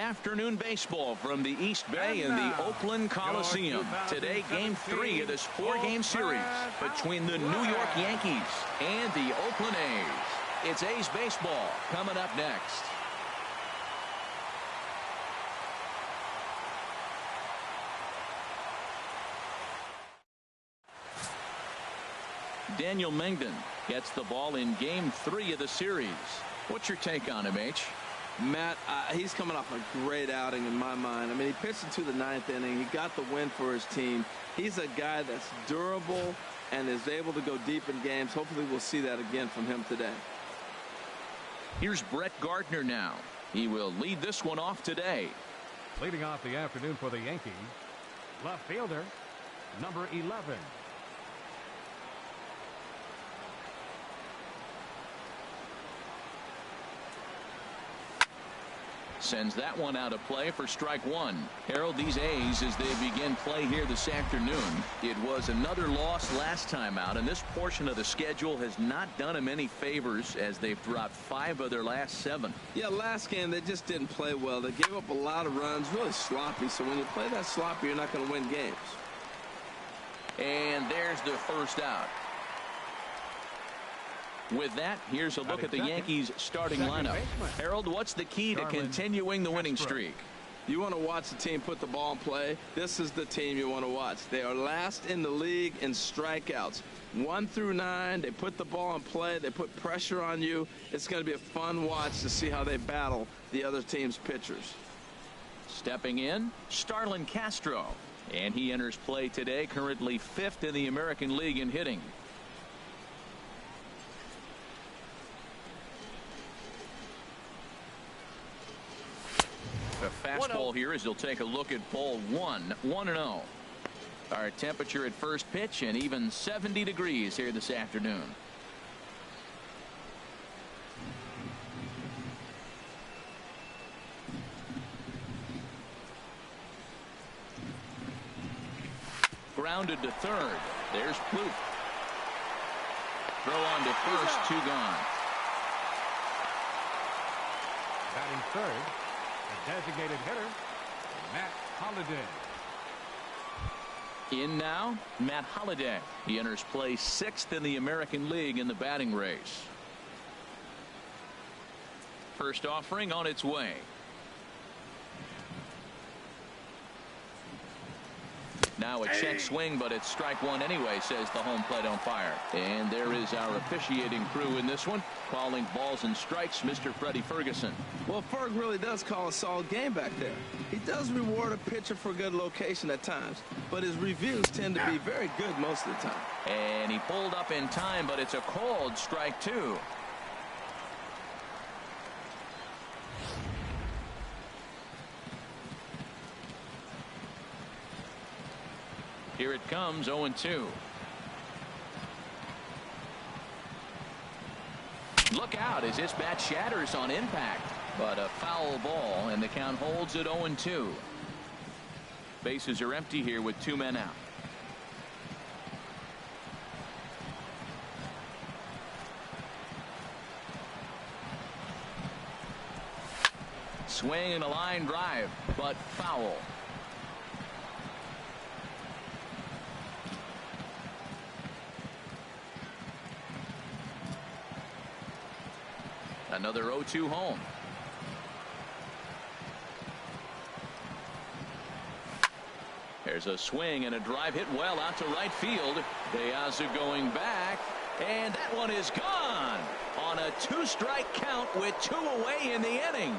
afternoon baseball from the East Bay in the Oakland Coliseum. Today, Game 3 of this 4-game series between the New York Yankees and the Oakland A's. It's A's baseball coming up next. Daniel Mengden gets the ball in Game 3 of the series. What's your take on him, H? Matt, he's coming off a great outing in my mind. I mean, he pitched into the 9th inning. He got the win for his team. He's a guy that's durable and is able to go deep in games. Hopefully we'll see that again from him today. Here's Brett Gardner now. He will lead this one off today. Leading off the afternoon for the Yankees, left fielder, number 11. Sends that one out of play for strike one. Harold, these A's, as they begin play here this afternoon, it was another loss last time out, and this portion of the schedule has not done them any favors as they've dropped 5 of their last 7. Yeah, last game they just didn't play well. They gave up a lot of runs, really sloppy. So when you play that sloppy, you're not going to win games. And there's the first out. With that, here's a look at the Yankees starting lineup. Harold, what's the key to continuing the winning streak? You want to watch the team put the ball in play. This is the team you want to watch. They are last in the league in strikeouts. 1 through 9, they put the ball in play. They put pressure on you. It's going to be a fun watch to see how they battle the other team's pitchers. Stepping in, Starlin Castro. And he enters play today, currently 5th in the American League in hitting. A fastball here as he'll take a look at ball 1. 1-0. Our temperature at first pitch and even 70 degrees here this afternoon. Grounded to third. There's Plouffe. Throw on to first. 2 gone. Batting third, the designated hitter, Matt Holliday. In now, Matt Holliday. He enters play 6th in the American League in the batting race. First offering on its way. Now a check swing, but it's strike one anyway, says the home plate umpire. And there is our officiating crew in this one, calling balls and strikes, Mr. Freddie Ferguson. Well, Ferg really does call a solid game back there. He does reward a pitcher for good location at times, but his reviews tend to be very good most of the time. And he pulled up in time, but it's a called strike 2. Here it comes, 0-2. Look out as this bat shatters on impact, but a foul ball, and the count holds at 0-2. Bases are empty here with 2 men out. Swing and a line drive, but foul. Another 0-2 home. There's a swing and a drive hit well out to right field. De Azu going back, and that one is gone on a 2-strike count with 2 away in the inning.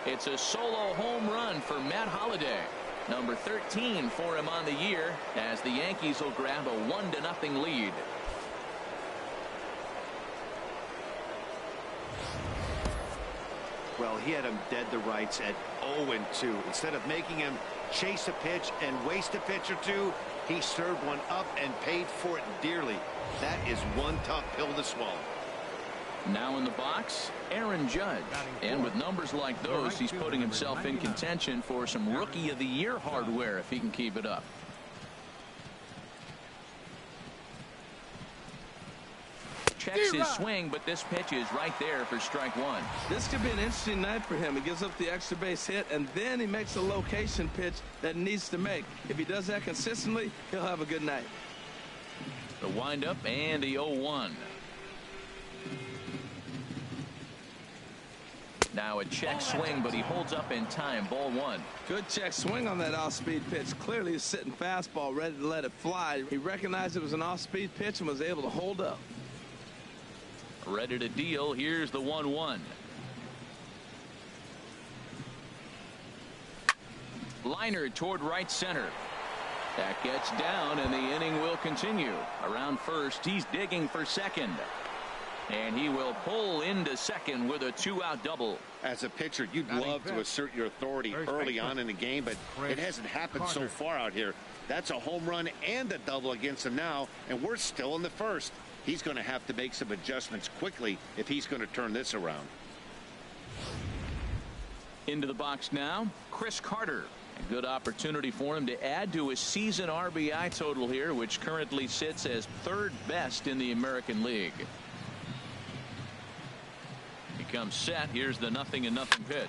It's a solo home run for Matt Holliday, number 13 for him on the year, as the Yankees will grab a 1-0 lead. Well, he had him dead to rights at 0-2. Instead of making him chase a pitch and waste a pitch or two, he served one up and paid for it dearly. That is one tough pill to swallow. Now in the box, Aaron Judge. And with numbers like those, he's putting himself in contention for some Rookie of the Year hardware if he can keep it up. checks his swing, but this pitch is right there for strike one. This could be an interesting night for him. He gives up the extra base hit, and then he makes a location pitch that he needs to make. If he does that consistently, he'll have a good night. The windup and the 0-1. Now a check swing, but he holds up in time. Ball one. Good check swing on that off-speed pitch. Clearly he's sitting fastball, ready to let it fly. He recognized it was an off-speed pitch and was able to hold up. Ready to deal. Here's the 1-1. Liner toward right center. That gets down, and the inning will continue. Around first, he's digging for second. And he will pull into second with a 2-out double. As a pitcher, you'd love to assert your authority early on in the game, but it hasn't happened so far out here. That's a home run and a double against him now, and we're still in the first. He's going to have to make some adjustments quickly if he's going to turn this around. Into the box now, Chris Carter. A good opportunity for him to add to his season RBI total here, which currently sits as third best in the American League. He comes set. Here's the 0-0 pitch.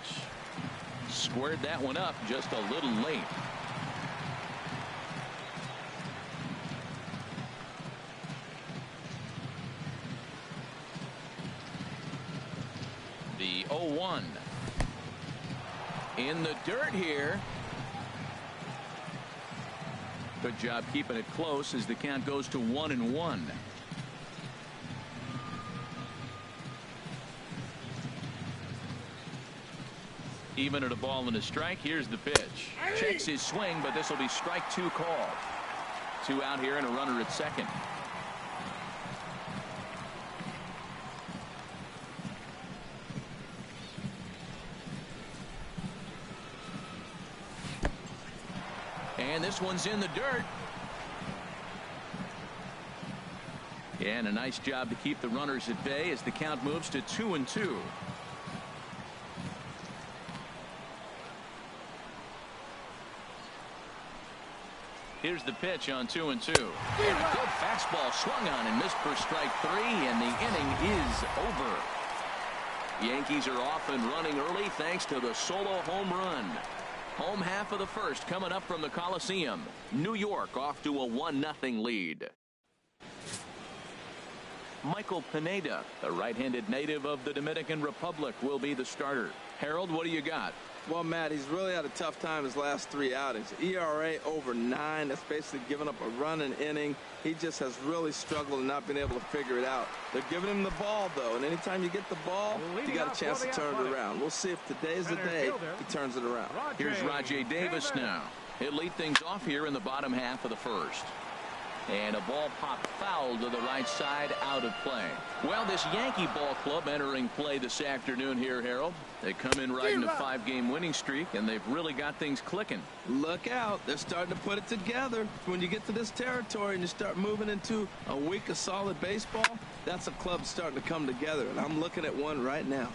Squared that one up just a little late. The 0-1. In the dirt here. Good job keeping it close as the count goes to 1-1. Even at a ball and a strike. Here's the pitch. Checks his swing, but this will be strike two called. 2 out here and a runner at second. And this one's in the dirt. Yeah, and a nice job to keep the runners at bay as the count moves to 2-2. Here's the pitch on 2-2. And a good fastball swung on and missed for strike 3, and the inning is over. Yankees are off and running early thanks to the solo home run. Home half of the first coming up from the Coliseum. New York off to a 1-0 lead. Michael Pineda, the right-handed native of the Dominican Republic, will be the starter. Harold, what do you got? Well, Matt, he's really had a tough time his last 3 outings. ERA over 9. That's basically giving up a run an inning. He just has really struggled and not been able to figure it out. They're giving him the ball, though, and anytime you get the ball, you got a chance to turn it around. We'll see if today's the day he turns it around. Here's Rajay Davis now. He'll lead things off here in the bottom half of the first. And a ball popped foul to the right side, out of play. Well, this Yankee ball club entering play this afternoon here, Harold. They come in riding a 5-game winning streak, and they've really got things clicking. Look out. They're starting to put it together. When you get to this territory and you start moving into a week of solid baseball, that's a club starting to come together, and I'm looking at one right now.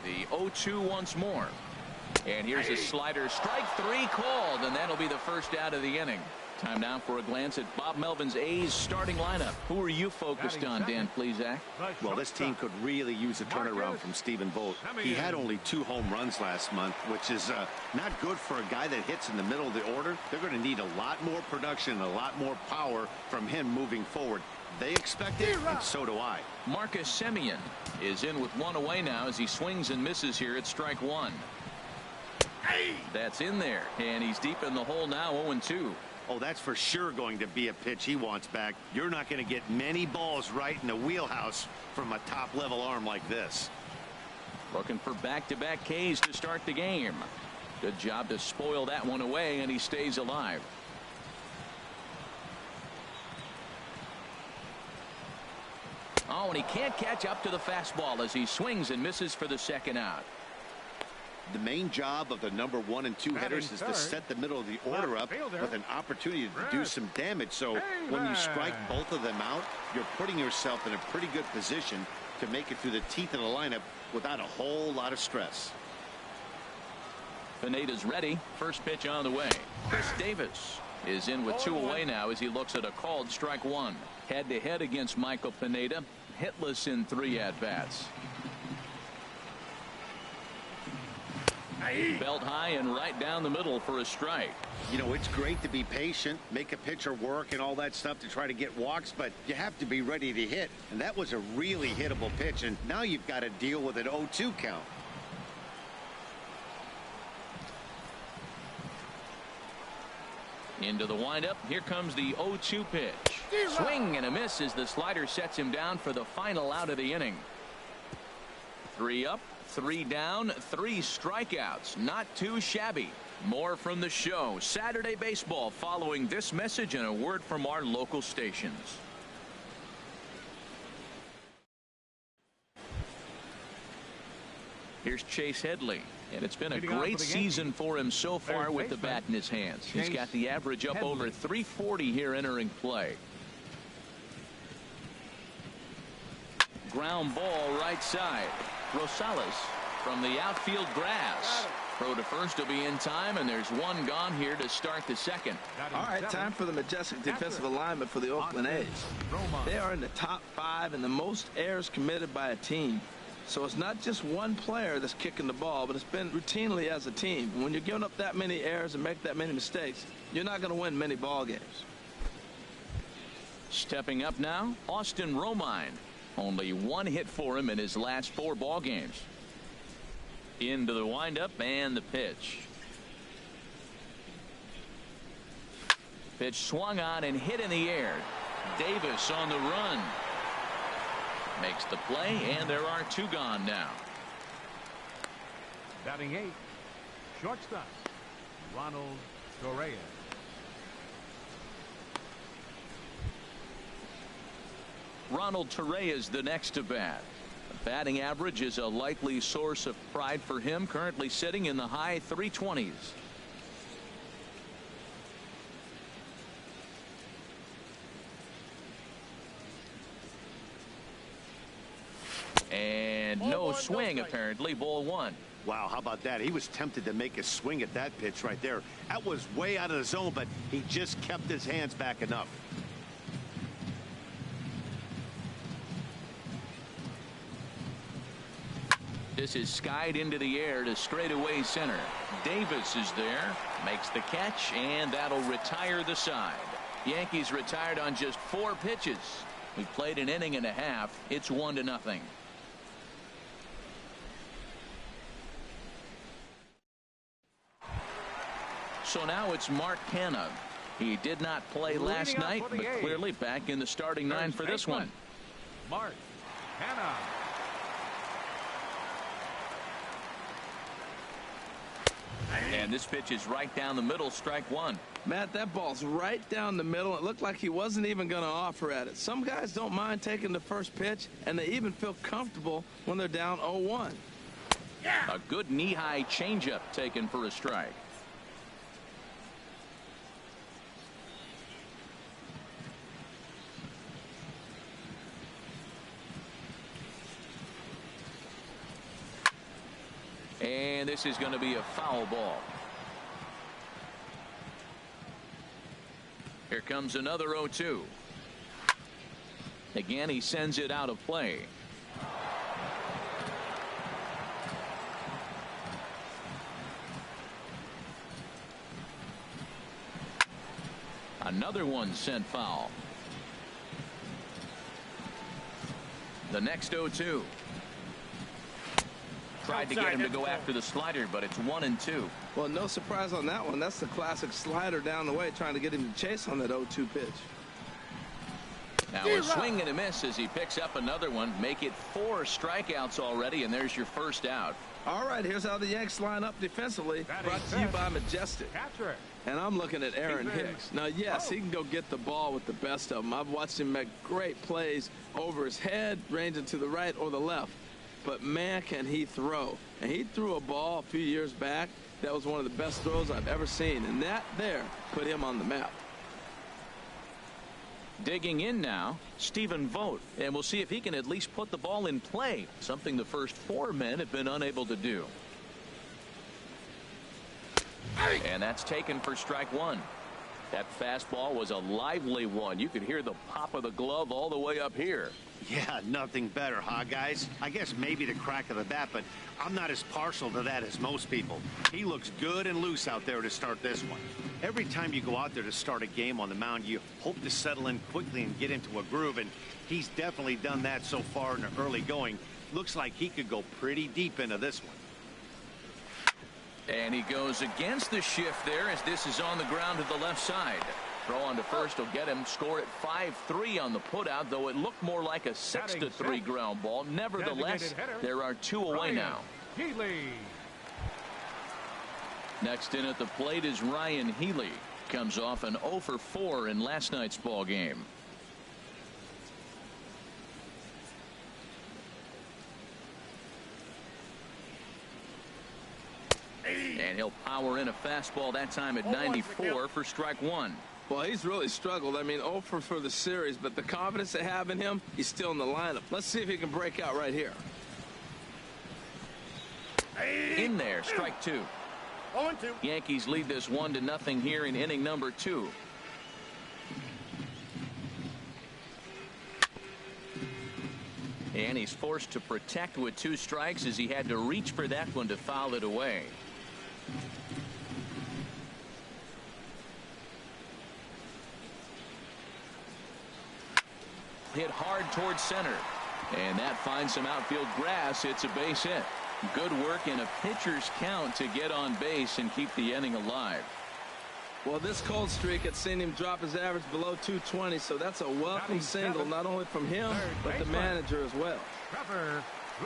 The 0-2 once more. And here's a slider. Strike 3 called, and that'll be the first out of the inning. Time now for a glance at Bob Melvin's A's starting lineup. Who are you focused on, Dan Plesac? Well, this team could really use a turnaround from Stephen Vogt. He had only 2 home runs last month, which is not good for a guy that hits in the middle of the order. They're going to need a lot more production and a lot more power from him moving forward. They expect it, and so do I. Marcus Semien is in with 1 away now as he swings and misses here at strike 1. That's in there, and he's deep in the hole now, 0-2. Oh, that's for sure going to be a pitch he wants back. You're not going to get many balls right in the wheelhouse from a top-level arm like this. Looking for back-to-back Ks to start the game. Good job to spoil that one away, and he stays alive. Oh, and he can't catch up to the fastball as he swings and misses for the second out. The main job of the number 1 and 2 hitters is to set the middle of the order up with an opportunity to do some damage. So when you strike both of them out, you're putting yourself in a pretty good position to make it through the teeth of the lineup without a whole lot of stress. Pineda's ready. First pitch on the way. Chris Davis. is in with 2 away now as he looks at a called strike 1. Head-to-head against Michael Pineda. Hitless in 3 at-bats. Belt high and right down the middle for a strike. You know, it's great to be patient, make a pitcher work and all that stuff to try to get walks, but you have to be ready to hit. And that was a really hittable pitch, and now you've got to deal with an 0-2 count. Into the windup. Here comes the 0-2 pitch. Swing and a miss as the slider sets him down for the final out of the inning. 3 up, 3 down, 3 strikeouts. Not too shabby. More from the show. Saturday baseball following this message and a word from our local stations. Here's Chase Headley. And it's been a great season for him so far with the bat in his hands. He's got the average up over 340 here entering play. Ground ball right side. Rosales from the outfield grass. Throw to first will be in time, and there's 1 gone here to start the second. All right, time for the majestic defensive alignment for the Oakland A's. They are in the top 5 in the most errors committed by a team. So it's not just one player that's kicking the ball, but it's been routinely as a team. When you're giving up that many errors and make that many mistakes, you're not going to win many ball games. Stepping up now, Austin Romine. Only 1 hit for him in his last 4 ball games. Into the windup and the pitch. Pitch swung on and hit in the air. Davis on the run. Makes the play, and there are 2 gone now. Batting 8th, shortstop, Ronald Torreyes. Ronald Torreyes the next to bat. Batting average is a likely source of pride for him, currently sitting in the high 320s. And no swing, apparently. Ball 1. Wow, how about that? He was tempted to make a swing at that pitch right there. That was way out of the zone, but he just kept his hands back enough. This is skied into the air to straightaway center. Davis is there, makes the catch, and that'll retire the side. Yankees retired on just 4 pitches. We played an inning and a half. It's 1-0. So now it's Mark Canha. He did not play last night, but clearly back in the starting 9 for this one. Mark Canha. And this pitch is right down the middle, strike 1. Matt, that ball's right down the middle. It looked like he wasn't even going to offer at it. Some guys don't mind taking the first pitch, and they even feel comfortable when they're down 0-1. A good knee-high changeup taken for a strike. And this is going to be a foul ball. Here comes another 0-2. Again, he sends it out of play. Another one sent foul. The next 0-2. Tried to get him to go after the slider, but it's 1-2. Well, no surprise on that one. That's the classic slider down the way, trying to get him to chase on that 0-2 pitch. Now a swing and a miss as he picks up another one. Make it 4 strikeouts already, and there's your first out. All right, here's how the Yanks line up defensively. Brought to you by Majestic. And I'm looking at Aaron Hicks. Now, yes, he can go get the ball with the best of them. I've watched him make great plays over his head, ranging to the right or the left. But, man, can he throw. And he threw a ball a few years back that was one of the best throws I've ever seen. And that there put him on the map. Digging in now, Stephen Vogt. And we'll see if he can at least put the ball in play, something the first 4 men have been unable to do. And that's taken for strike 1. That fastball was a lively one. You could hear the pop of the glove all the way up here. Yeah, nothing better, huh, guys? I guess maybe the crack of the bat, but I'm not as partial to that as most people. He looks good and loose out there to start this one. Every time you go out there to start a game on the mound, you hope to settle in quickly and get into a groove, and he's definitely done that so far in the early going. Looks like he could go pretty deep into this one. And he goes against the shift there as this is on the ground to the left side. Throw on to first will get him. Score at 5-3 on the putout, though it looked more like a 6-3 ground ball. Nevertheless, there are 2 away now. Next in at the plate is Ryan Healy. Comes off an 0 for 4 in last night's ball game. And he'll power in a fastball that time at 94 for strike 1. Well, he's really struggled. I mean, 0 for the series, but the confidence they have in him, he's still in the lineup. Let's see if he can break out right here. In there, strike 2. 0-2. Yankees lead this 1-0 here in inning number 2. And he's forced to protect with 2 strikes as he had to reach for that one to foul it away. Hit hard towards center. And that finds some outfield grass. It's a base hit. Good work in a pitcher's count to get on base and keep the inning alive. Well, this cold streak had seen him drop his average below 220, so that's a welcome single, not only from him, but the manager as well.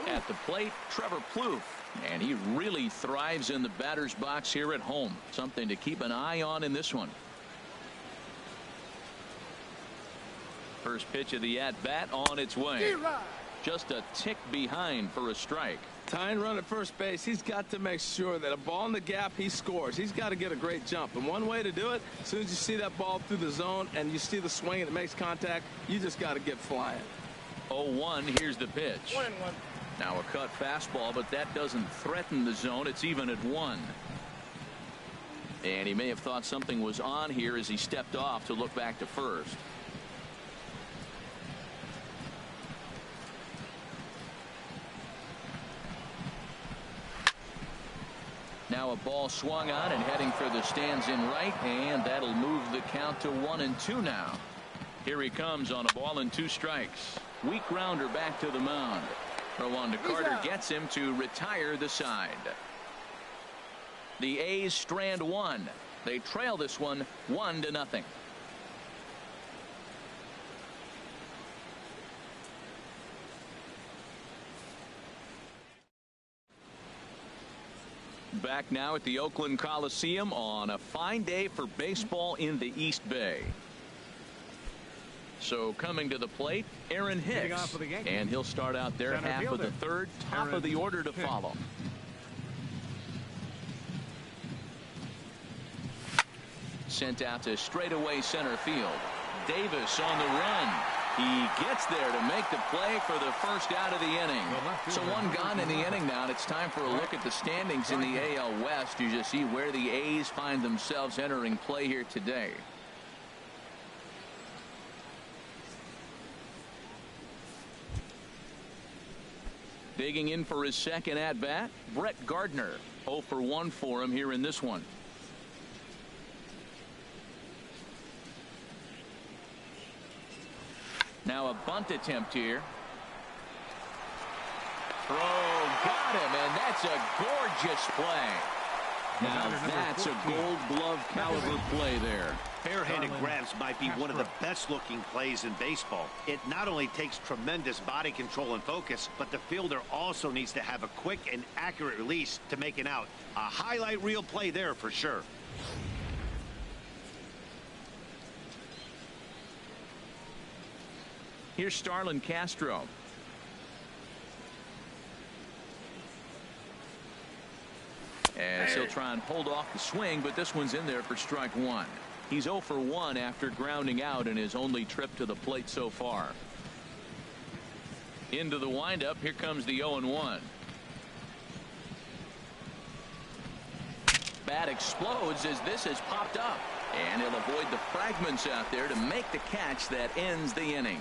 At the plate, Trevor Plouffe. And he really thrives in the batter's box here at home. Something to keep an eye on in this one. First pitch of the at-bat on its way. Just a tick behind for a strike. Tying run at first base, he's got to make sure that a ball in the gap, he scores. He's got to get a great jump. And one way to do it, as soon as you see that ball through the zone and you see the swing and it makes contact, you just got to get flying. 0-1, here's the pitch. 1-1. Now a cut fastball, but that doesn't threaten the zone. It's even at 1. And he may have thought something was on here as he stepped off to look back to first. Now a ball swung on and heading for the stands in right, and that'll move the count to 1-2 now. Here he comes on a ball and 2 strikes. Weak grounder back to the mound. Throw on to Carter gets him to retire the side. The A's strand 1. They trail this one 1-0. Back now at the Oakland Coliseum on a fine day for baseball in the East Bay. So coming to the plate, Aaron Hicks, and he'll start out there half of the third, top of the order to follow. Sent out to straightaway center field. Davis on the run. He gets there to make the play for the first out of the inning. So 1 gone in the inning now, and it's time for a look at the standings in the AL West. You just see where the A's find themselves entering play here today. Digging in for his second at-bat, Brett Gardner. 0 for 1 for him here in this one. Now a bunt attempt here. Throw got him, and that's a gorgeous play. Now that's a Gold Glove caliber play there. Fair-handed grabs might be one of the best-looking plays in baseball. It not only takes tremendous body control and focus, but the fielder also needs to have a quick and accurate release to make an out. A highlight reel play there for sure. Here's Starlin Castro. As he'll try and hold off the swing, but this one's in there for strike 1. He's 0 for 1 after grounding out in his only trip to the plate so far. Into the windup. Here comes the 0-1. Bat explodes as this has popped up. And he'll avoid the fragments out there to make the catch that ends the inning.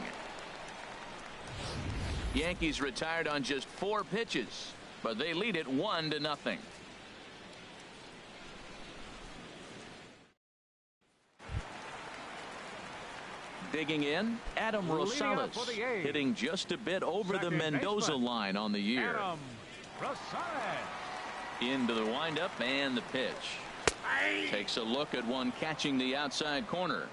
Yankees retired on just 4 pitches, but they lead it 1-0. Digging in, Adam Rosales, hitting just a bit over the Mendoza line on the year. Adam Rosales. Into the windup and the pitch. Takes a look at one catching the outside corner.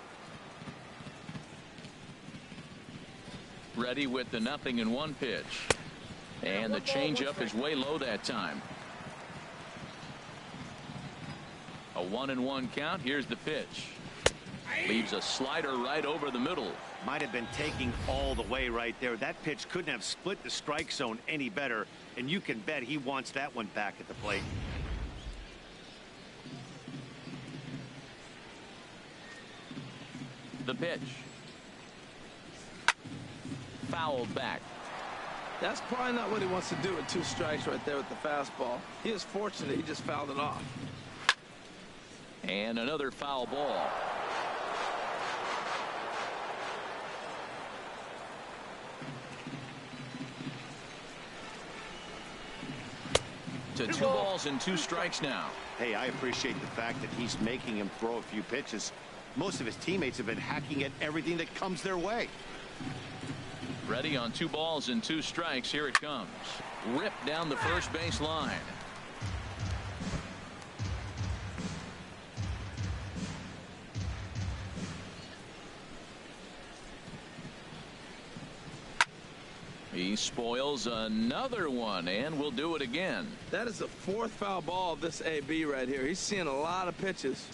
Ready with the 0-1 pitch. And the changeup is way low that time. A 1-1 count. Here's the pitch. Leaves a slider right over the middle. Might have been taking all the way right there. That pitch couldn't have split the strike zone any better, and you can bet he wants that one back at the plate. The pitch. Fouled back. That's probably not what he wants to do with 2 strikes right there with the fastball. He is fortunate he just fouled it off. And another foul ball. To 2 balls and 2 strikes now. Hey, I appreciate the fact that he's making him throw a few pitches. Most of his teammates have been hacking at everything that comes their way. Ready on 2 balls and 2 strikes. Here it comes. Ripped down the first base line. He spoils another one, and will do it again. That is the 4th foul ball of this AB right here. He's seeing a lot of pitches.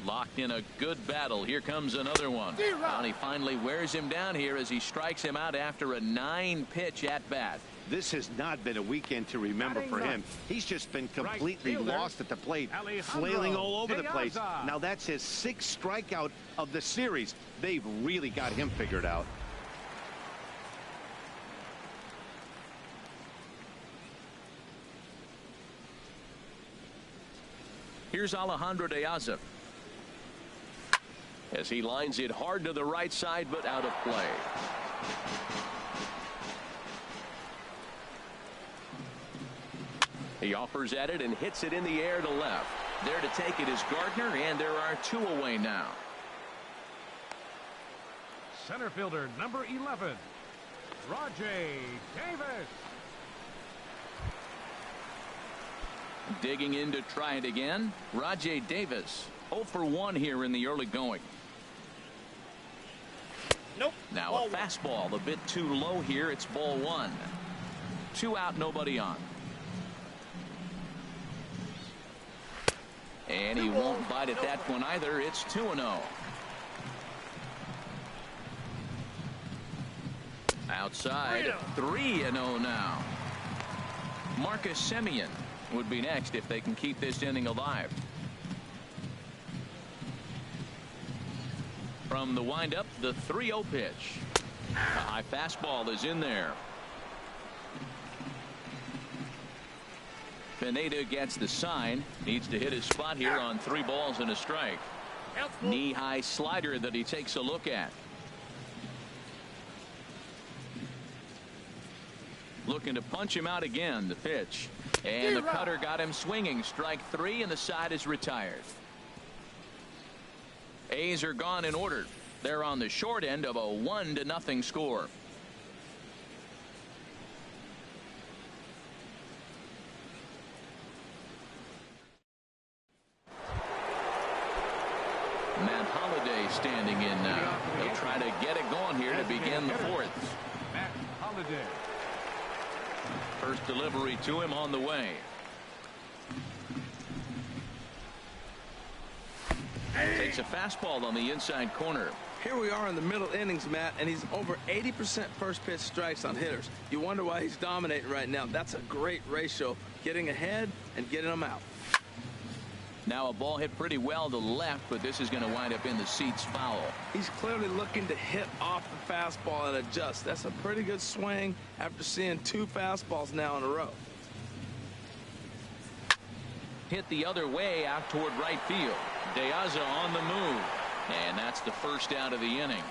Locked in a good battle. Here comes another one. And he finally wears him down here as he strikes him out after a 9-pitch at bat. This has not been a weekend to remember for him. He's just been completely lost at the plate, flailing all over the place. Now that's his 6th strikeout of the series. They've really got him figured out. Here's Alejandro de Aza as he lines it hard to the right side, but out of play. He offers at it and hits it in the air to left. There to take it is Gardner, and there are 2 away now. Center fielder number 11, Rajay Davis. Digging in to try it again, Rajay Davis. 0 for 1 here in the early going. Nope. Now a fastball a bit too low here. It's ball 1. 2 out, nobody on. And he won't bite at that one either. It's 2-0. Outside, 3-0 now. Marcus Semien would be next if they can keep this inning alive. From the windup, the 3-0 pitch. A high fastball is in there. Pineda gets the sign. Needs to hit his spot here on 3 balls and a strike. Knee-high slider that he takes a look at. Looking to punch him out again. The pitch. And the cutter got him swinging. Strike 3, and the side is retired. A's are gone in order. They're on the short end of a 1-0 score. Matt Holliday standing in now. They'll try to get it going here to begin the 4th. Matt Holliday. First delivery to him on the way. Takes a fastball on the inside corner. Here we are in the middle innings, Matt, and he's over 80% first pitch strikes on hitters. You wonder why he's dominating right now. That's a great ratio, getting ahead and getting them out. Now a ball hit pretty well to left, but this is going to wind up in the seats foul. He's clearly looking to hit off the fastball and adjust. That's a pretty good swing after seeing 2 fastballs now in a row. hit the other way out toward right field. DeAza on the move, and that's the first out of the inning.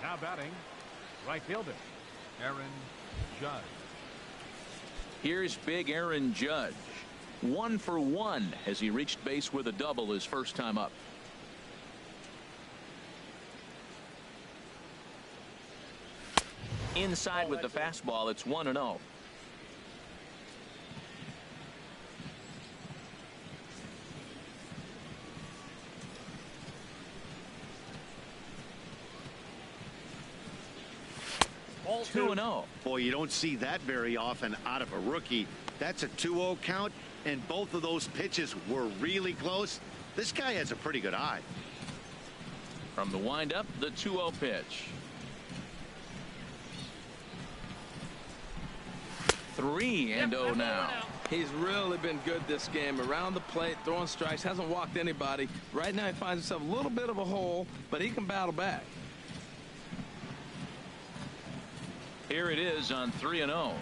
Now batting, right fielder, Aaron Judge. Here's big Aaron Judge. 1 for 1 as he reached base with a double his first time up. Inside with the fastball, it's 1-0. Ball 2-0. Boy, you don't see that very often out of a rookie. That's a 2-0 count, and both of those pitches were really close. This guy has a pretty good eye. From the windup, the 2-0 pitch. 3-0 now. He's really been good this game. Around the plate, throwing strikes, hasn't walked anybody. Right now he finds himself a little bit of a hole, but he can battle back. Here it is on 3-0.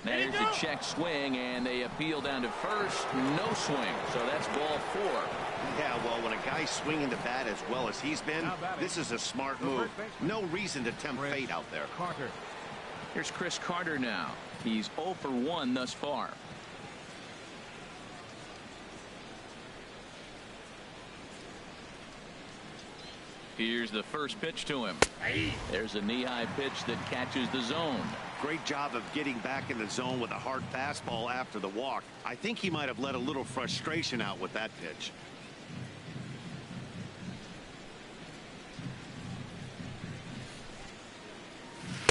There's a check swing, and they appeal down to first. No swing, so that's ball 4. Yeah, well, when a guy's swinging the bat as well as he's been, this is a smart move. No reason to tempt fate out there. Carter. Here's Chris Carter now. He's 0 for 1 thus far. Here's the first pitch to him. There's a knee-high pitch that catches the zone. Great job of getting back in the zone with a hard fastball after the walk. I think he might have let a little frustration out with that pitch.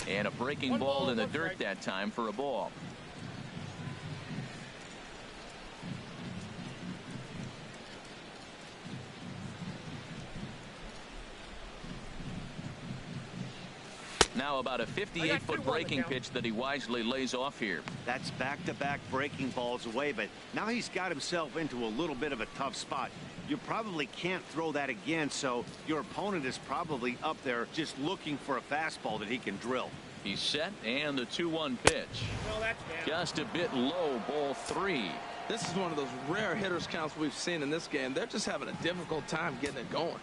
And a breaking ball in the dirt that time for a ball. Now about a 58-foot breaking pitch that he wisely lays off here. That's back-to-back breaking balls away, but now he's got himself into a little bit of a tough spot. You probably can't throw that again, so your opponent is probably up there just looking for a fastball that he can drill. He's set, and the 2-1 pitch. Just a bit low, ball 3. This is one of those rare hitters counts we've seen in this game. They're just having a difficult time getting it going.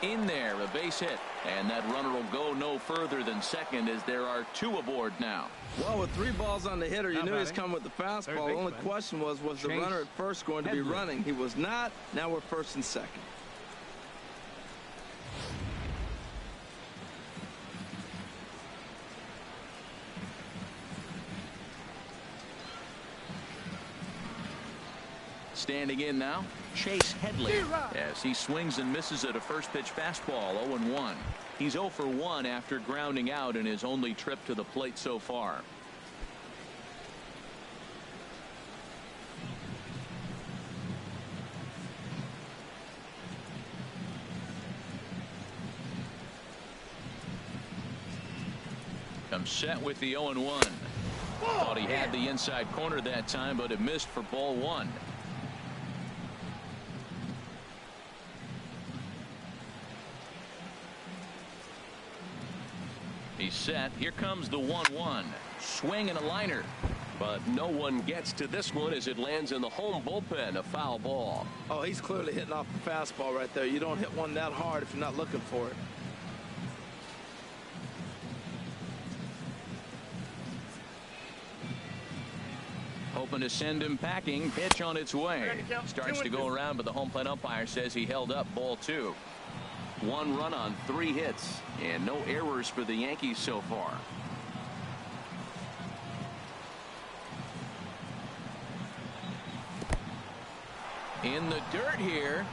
In there, a base hit, and that runner will go no further than second as there are 2 aboard now. Well, with 3 balls on the hitter, you knew he was coming with the fastball. The only question was the runner at first going to be running? He was not. Now we're first and second. Standing in now, Chase Headley, as he swings and misses at a first pitch fastball. 0-1. He's 0 for 1 after grounding out in his only trip to the plate so far. Comes set with the 0-1. Thought he had the inside corner that time, but it missed for ball 1. He's set. Here comes the 1-1. Swing and a liner. But no one gets to this one as it lands in the home bullpen. A foul ball. Oh, he's clearly hitting off the fastball right there. You don't hit one that hard if you're not looking for it. Hoping to send him packing. Pitch on its way. Starts to go around, but the home plate umpire says he held up ball 2. 1 run on 3 hits and no errors for the Yankees so far. In the dirt here.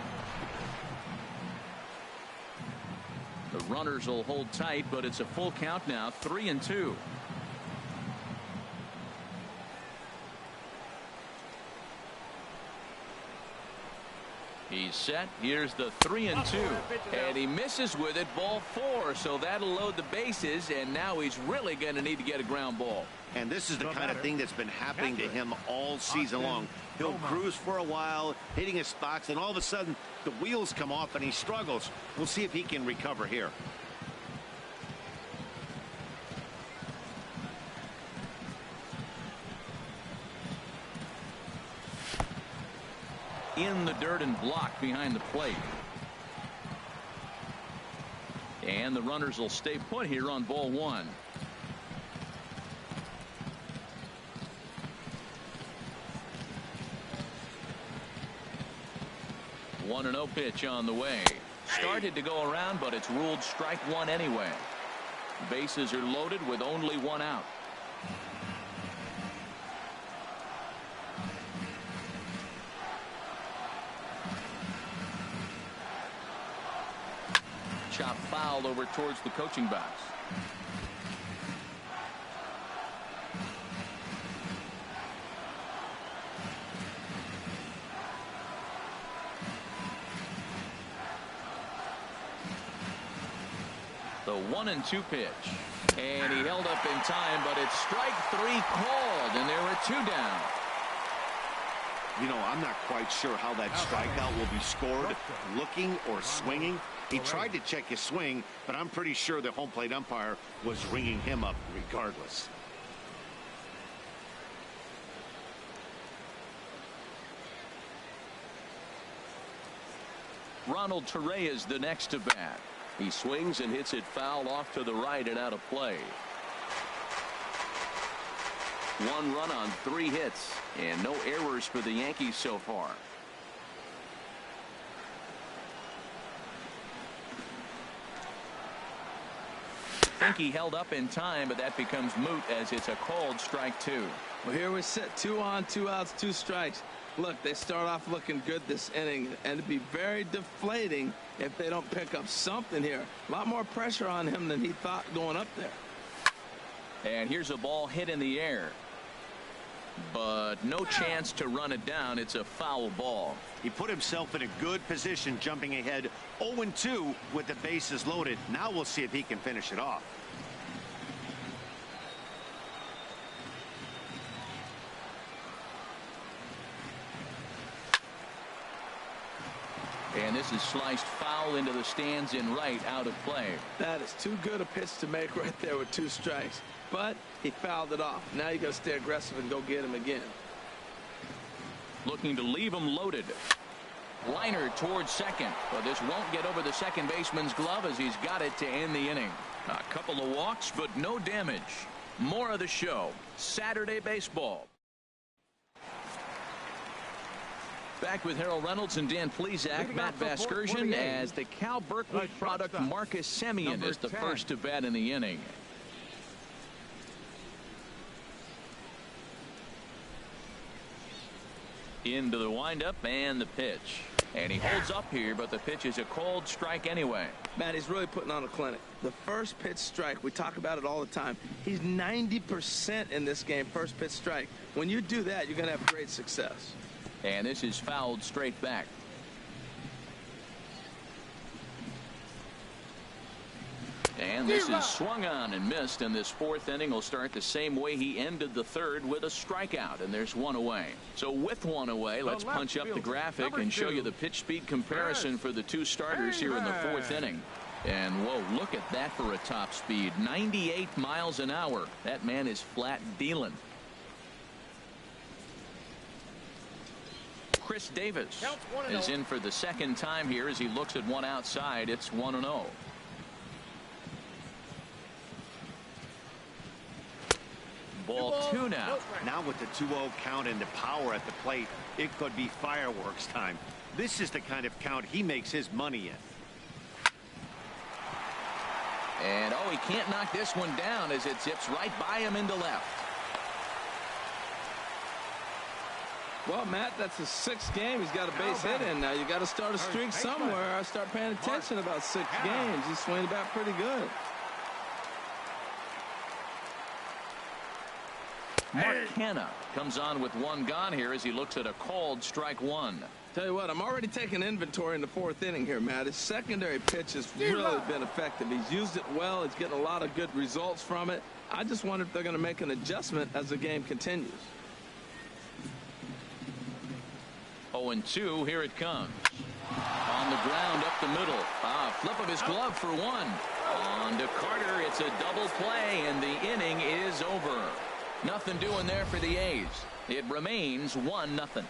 The runners will hold tight, but it's a full count now. 3-2. He's set. Here's the 3-2. And he misses with it, ball 4. So that'll load the bases, and now he's really going to need to get a ground ball. And this is the kind of thing that's been happening to him all season long. He'll cruise for a while, hitting his spots, and all of a sudden the wheels come off and he struggles. We'll see if he can recover here. In the dirt and blocked behind the plate. And the runners will stay put here on ball 1. 1-0 pitch on the way. Started to go around, but it's ruled strike 1 anyway. Bases are loaded with only 1 out. Chop foul over towards the coaching box. The 1-2 pitch. And he held up in time, but it's strike 3 called, and there are 2 down. You know, I'm not quite sure how that strikeout will be scored, looking or swinging. He tried to check his swing, but I'm pretty sure the home plate umpire was ringing him up regardless. Ronald Torre is the next to bat. He swings and hits it foul off to the right and out of play. 1 run on 3 hits and no errors for the Yankees so far. I think he held up in time, but that becomes moot as it's a called strike 2. Well, here we sit, 2 on, 2 outs, 2 strikes. Look, they start off looking good this inning, and it'd be very deflating if they don't pick up something here. A lot more pressure on him than he thought going up there. And here's a ball hit in the air, but no chance to run it down. It's a foul ball. He put himself in a good position, jumping ahead 0-2 with the bases loaded. Now we'll see if he can finish it off. And this is sliced foul into the stands in right, out of play. That is too good a pitch to make right there with 2 strikes. But he fouled it off. Now you got to stay aggressive and go get him again. Looking to leave him loaded. Liner towards second, but this won't get over the second baseman's glove as he's got it to end the inning. A couple of walks, but no damage. More of the show. Saturday baseball. Back with Harold Reynolds and Dan Plesac. Matt Vasgersian as the Cal Berkeley product Marcus Semien is the first to bat in the inning. Into the windup and the pitch. And he holds up here, but the pitch is a called strike anyway. Matt, he's really putting on a clinic. The first pitch strike, we talk about it all the time. He's 90% in this game, first pitch strike. When you do that, you're going to have great success. And this is fouled straight back. And this is swung on and missed, and this 4th inning will start the same way he ended the 3rd with a strikeout, and there's 1 away. So with 1 away, let's punch up the graphic and show you the pitch speed comparison for the 2 starters here in the 4th inning. And whoa, look at that for a top speed. 98 miles an hour. That man is flat dealing. Chris Davis is in for the 2nd time here as he looks at one outside. It's 1-0. Ball 2 now. Now with the 2-0 count and the power at the plate, it could be fireworks time. This is the kind of count he makes his money in. And oh, he can't knock this one down as it zips right by him into left. Well, Matt, that's his 6th game. He's got a base hit in now. You got to start a streak somewhere. I start paying attention about 6 games. He's swinging back pretty good. Mark Canha comes on with 1 gone here as he looks at a called strike 1. Tell you what, I'm already taking inventory in the 4th inning here, Matt. His secondary pitch has really been effective. He's used it well. He's getting a lot of good results from it. I just wonder if they're going to make an adjustment as the game continues. 0-2, here it comes. On the ground up the middle. Flip of his glove for one. On to Carter. It's a double play, and the inning is over. Nothing doing there for the A's. It remains 1-0.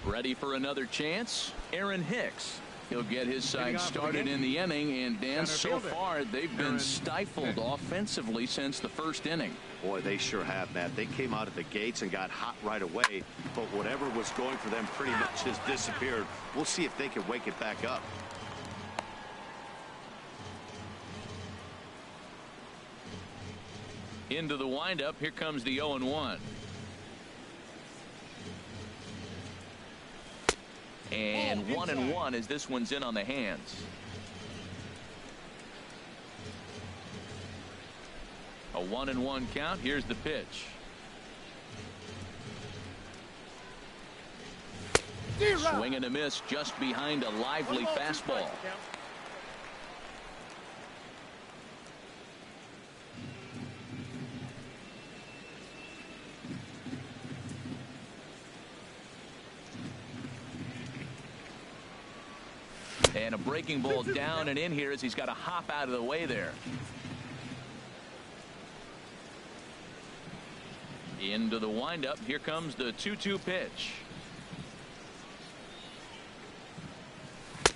Ready for another chance? Aaron Hicks. He'll get his side started in the inning, and Dan, so far they've been stifled offensively since the 1st inning. Boy, they sure have, Matt. They came out of the gates and got hot right away, but whatever was going for them pretty much has disappeared. We'll see if they can wake it back up. Into the windup. Here comes the 0-1. And 1-1 as this one's in on the hands. A 1-1 count. Here's the pitch. Swing and a miss just behind a lively fastball. And a breaking ball down and in here as he's got to hop out of the way there. Into the windup. Here comes the 2-2 pitch.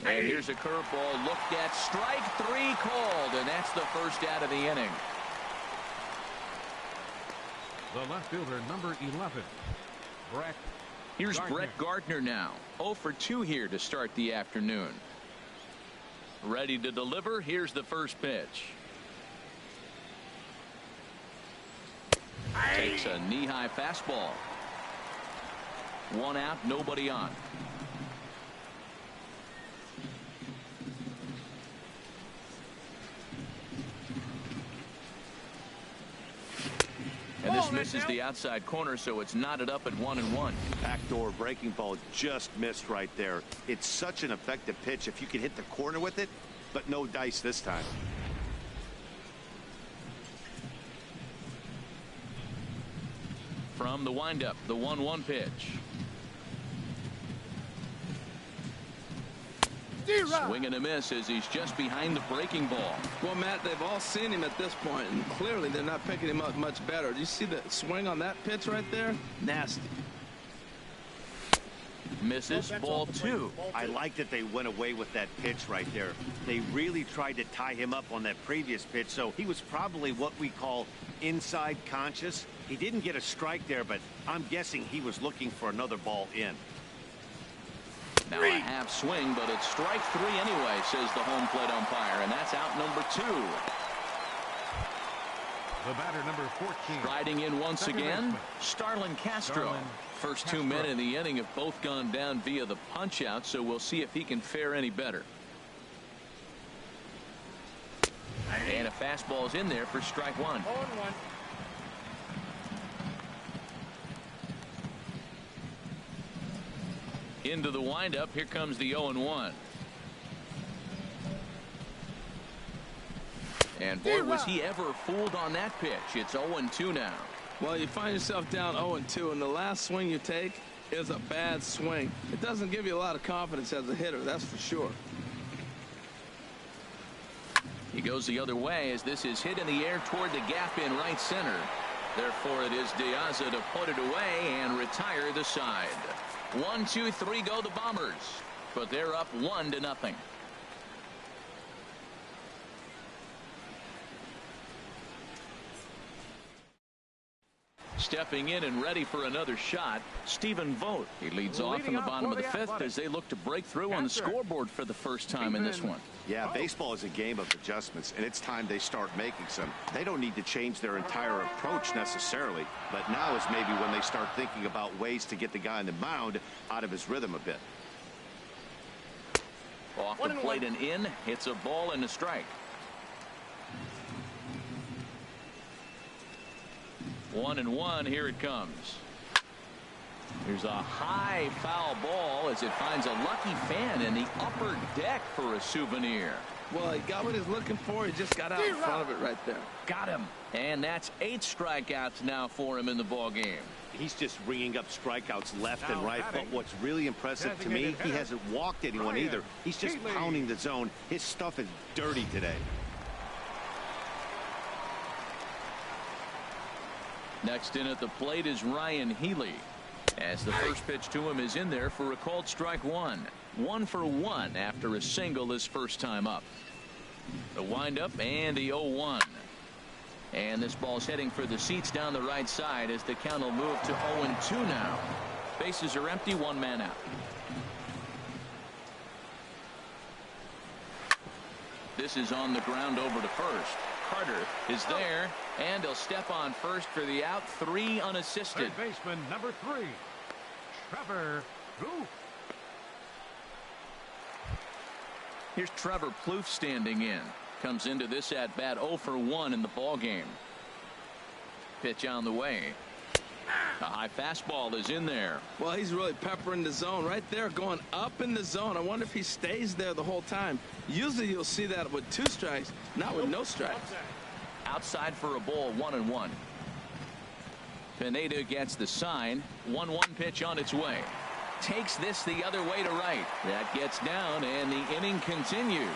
And here's a curveball looked at. Strike 3 called, and that's the first out of the inning. The left fielder, number 11, Brett. Here's Brett Gardner now. 0 for 2 here to start the afternoon. Ready to deliver. Here's the first pitch. Takes a knee-high fastball. 1 out, nobody on. And this misses the outside corner, so it's knotted up at 1-1. Backdoor breaking ball just missed right there. It's such an effective pitch if you can hit the corner with it, but no dice this time. From the windup, the 1-1 pitch. Swing and a miss as he's just behind the breaking ball. Well, Matt, they've all seen him at this point, and clearly they're not picking him up much better. Do you see the swing on that pitch right there? Nasty. Misses. Ball 2. I like that they went away with that pitch right there. They really tried to tie him up on that previous pitch, so he was probably what we call inside conscious. He didn't get a strike there, but I'm guessing he was looking for another ball in. Now a half swing, but it's strike 3 anyway, says the home plate umpire, and that's out number 2. The batter, number 14. Riding in once again, Starlin Castro. First 2 men in the inning have both gone down via the punch out, so we'll see if he can fare any better. And a fastball's in there for strike 1. 0-1. Into the windup. Here comes the 0-1. And boy, was he ever fooled on that pitch. It's 0-2 now. Well, you find yourself down 0-2, and the last swing you take is a bad swing. It doesn't give you a lot of confidence as a hitter, that's for sure. He goes the other way as this is hit in the air toward the gap in right center. Therefore, it is De Aza to put it away and retire the side. 1, 2, 3 go the Bombers, but they're up 1-0. Stepping in and ready for another shot, Stephen Vogt. He leads off in the bottom of the 5th as they look to break through on the scoreboard for the first time in this one. Yeah, baseball is a game of adjustments, and it's time they start making some. They don't need to change their entire approach necessarily, but now is maybe when they start thinking about ways to get the guy on the mound out of his rhythm a bit. Off the plate and in. It's a ball and a strike. 1-1. Here it comes. There's a high foul ball as it finds a lucky fan in the upper deck for a souvenir. Well, he got what he's looking for. He just got out in front of it right there. Got him. And that's 8 strikeouts now for him in the ball game. He's just ringing up strikeouts left and right. But what's really impressive to me, he hasn't walked anyone either. He's just pounding the zone. His stuff is dirty today. Next in at the plate is Ryan Healy, as the first pitch to him is in there for a called strike one. 1 for 1 after a single his first time up. The windup and the 0-1. And this ball's heading for the seats down the right side as the count will move to 0-2 now. Bases are empty, 1 man out. This is on the ground over to first. Carter is there, and he'll step on first for the out. 3 unassisted. Third baseman number 3, Trevor Plouffe. Here's Trevor Plouffe standing in. Comes into this at bat 0 for 1 in the ball game. Pitch on the way. A high fastball is in there. Well, he's really peppering the zone right there, going up in the zone. I wonder if he stays there the whole time. Usually you'll see that with 2 strikes, not with no strikes. Outside for a ball, 1-1. Pineda gets the sign. 1-1 pitch on its way. Takes this the other way to right. That gets down, and the inning continues.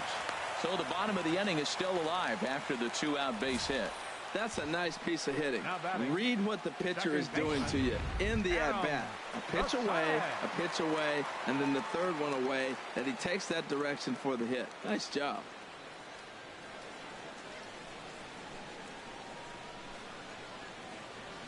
So the bottom of the inning is still alive after the 2-out base hit. That's a nice piece of hitting. Read what the pitcher is doing to you in the at-bat. A pitch away, and then the third one away, that he takes that direction for the hit. Nice job.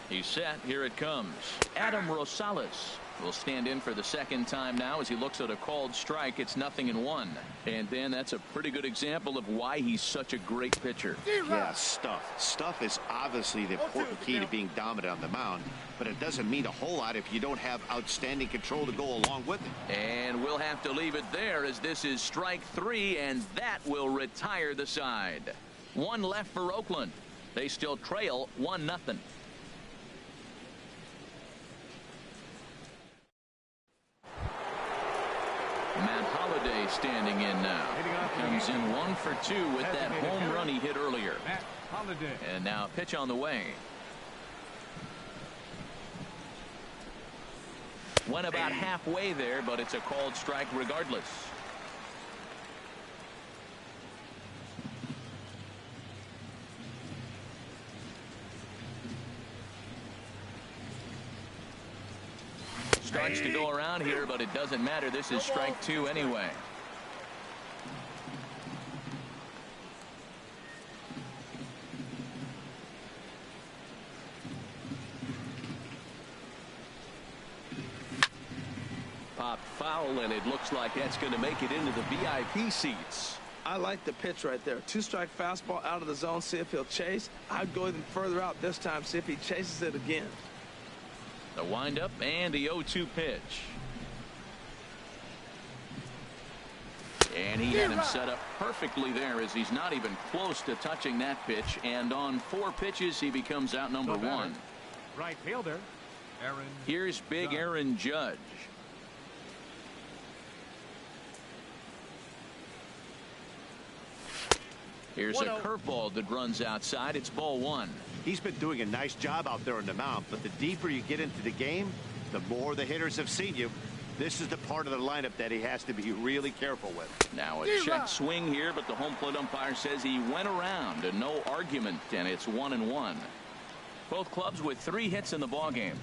He's set. Here it comes. Adam Rosales will stand in for the second time now as he looks at a called strike. It's 0-1. And then that's a pretty good example of why he's such a great pitcher. Yeah, stuff is obviously the important key to being dominant on the mound, but it doesn't mean a whole lot if you don't have outstanding control to go along with it. And we'll have to leave it there as this is strike 3, and that will retire the side. 1 left for Oakland. They still trail 1-0. Matt Holliday standing in now. Comes in 1 for 2 with that home run he hit earlier. And now a pitch on the way. Went about halfway there, but it's a called strike regardless. Starts to go around here, but it doesn't matter. This is strike 2 anyway. Popped foul, and it looks like that's going to make it into the VIP seats. I like the pitch right there. 2-strike fastball out of the zone. See if he'll chase. I'd go even further out this time. See if he chases it again. The windup and the 0-2 pitch. And he had him set up perfectly there as he's not even close to touching that pitch. And on 4 pitches, he becomes out number 1. Right fielder, Aaron. Here's big Aaron Judge. Here's a curveball that runs outside. It's ball 1. He's been doing a nice job out there on the mound, but the deeper you get into the game, the more the hitters have seen you. This is the part of the lineup that he has to be really careful with. Now a check swing here, but the home plate umpire says he went around and no argument, and it's 1-1. Both clubs with 3 hits in the ball game.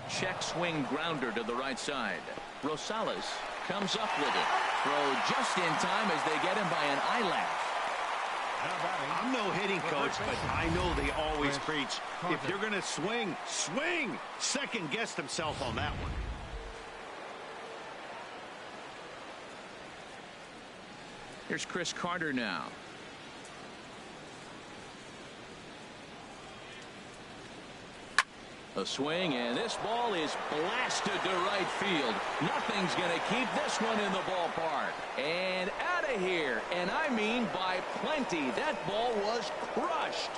Check swing grounder to the right side. Rosales comes up with it. Throw just in time as they get him by an eyelash. I'm no hitting coach, but I know they always preach, if you're going to swing, swing. Second guessed himself on that one. Here's Chris Carter now. A swing, and this ball is blasted to right field. Nothing's going to keep this one in the ballpark. And out of here. And I mean by plenty. That ball was crushed.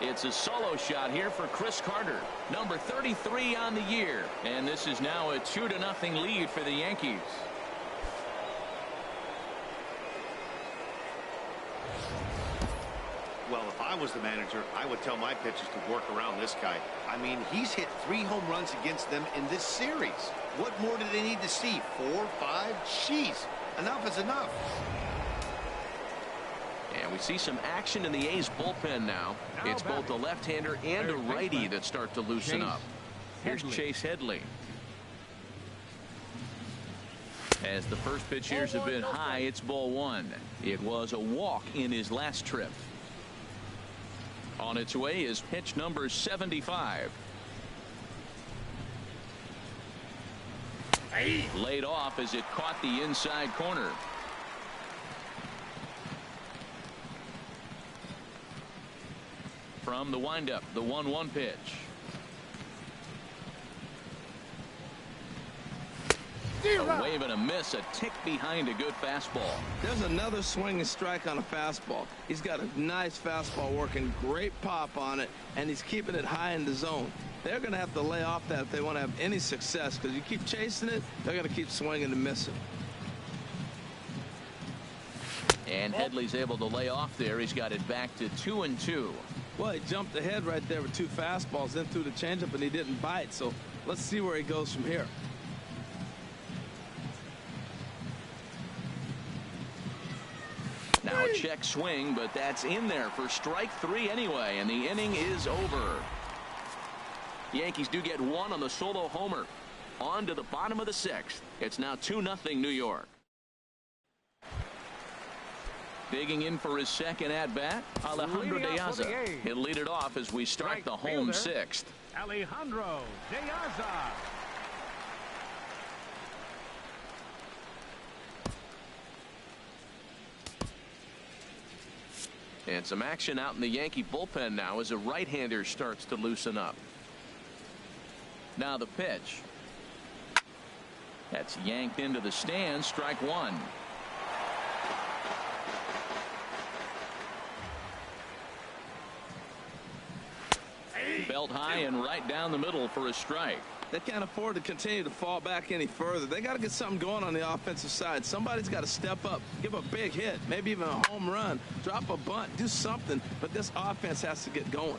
It's a solo shot here for Chris Carter, number 33 on the year. And this is now a 2-0 lead for the Yankees. Well, if I was the manager, I would tell my pitchers to work around this guy. I mean, he's hit 3 home runs against them in this series. What more do they need to see? 4, 5? Jeez, enough is enough. And we see some action in the A's bullpen now. It's both a left-hander and a righty that start to loosen up. Here's Chase Headley. As the first pitch here's a bit high, it's ball 1. It was a walk in his last trip. On its way is pitch number 75. Laid off as it caught the inside corner. From the windup, the 1-1 pitch. A wave and a miss, a tick behind a good fastball. There's another swinging strike on a fastball. He's got a nice fastball working, great pop on it, and he's keeping it high in the zone. They're going to have to lay off that if they want to have any success, because you keep chasing it, they're going to keep swinging and missing. And Headley's able to lay off there. He's got it back to 2-2. Well, he jumped ahead right there with 2 fastballs, then threw the changeup, and he didn't bite. So let's see where he goes from here. Now a check swing, but that's in there for strike 3 anyway, and the inning is over. The Yankees do get 1 on the solo homer. On to the bottom of the 6th. It's now 2-0 New York. Digging in for his second at-bat, Alejandro De Aza. He'll lead it off as we start the home 6th. Alejandro De Aza. And some action out in the Yankee bullpen now as a right-hander starts to loosen up. Now the pitch. That's yanked into the stands, strike 1. Belt high and right down the middle for a strike. They can't afford to continue to fall back any further. They got to get something going on the offensive side. Somebody's got to step up, give a big hit, maybe even a home run, drop a bunt, do something. But this offense has to get going.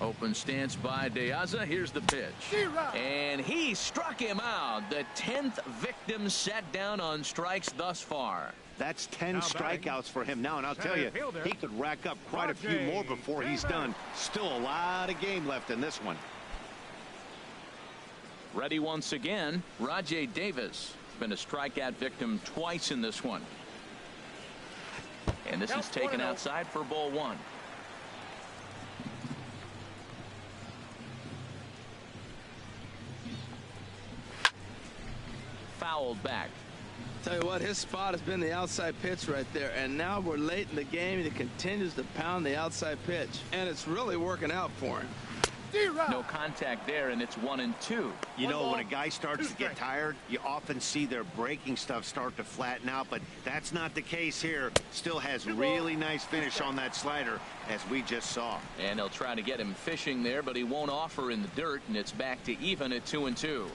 Open stance by De Aza. Here's the pitch. And he struck him out. The 10th victim set down on strikes thus far. That's 10 strikeouts for him now, and I'll tell you, he could rack up quite a few more before he's done. Still a lot of game left in this one. Ready once again, Rajai Davis. Been a strikeout victim twice in this one. And this is taken outside for ball 1. Fouled back. Tell you what, his spot has been the outside pitch right there, and now we're late in the game and he continues to pound the outside pitch, and it's really working out for him. No contact there, and it's 1-2. You know, when a guy starts to get tired, you often see their breaking stuff start to flatten out, but that's not the case here. Still has really nice finish on that slider, as we just saw. And they'll try to get him fishing there, but he won't offer in the dirt, and it's back to even at 2-2.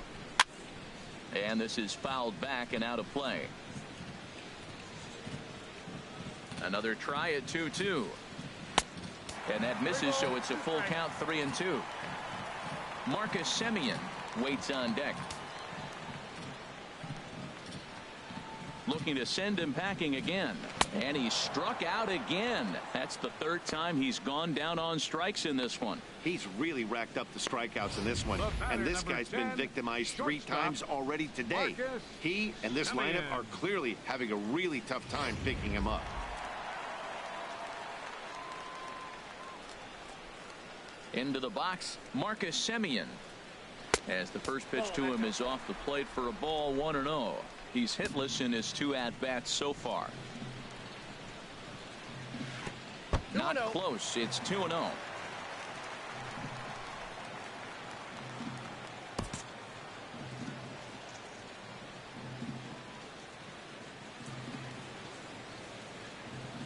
And this is fouled back and out of play. Another try at 2-2. And that misses, so it's a full count, 3-2. Marcus Semien waits on deck. Looking to send him packing again. And he struck out again. That's the 3rd time he's gone down on strikes in this one. He's really racked up the strikeouts in this one. And this guy's been victimized 3 times already today. He and this lineup are clearly having a really tough time picking him up. Into the box, Marcus Semien. As the first pitch to him is off the plate for a ball, 1-0. He's hitless in his 2 at-bats so far. Not close. It's 2-0.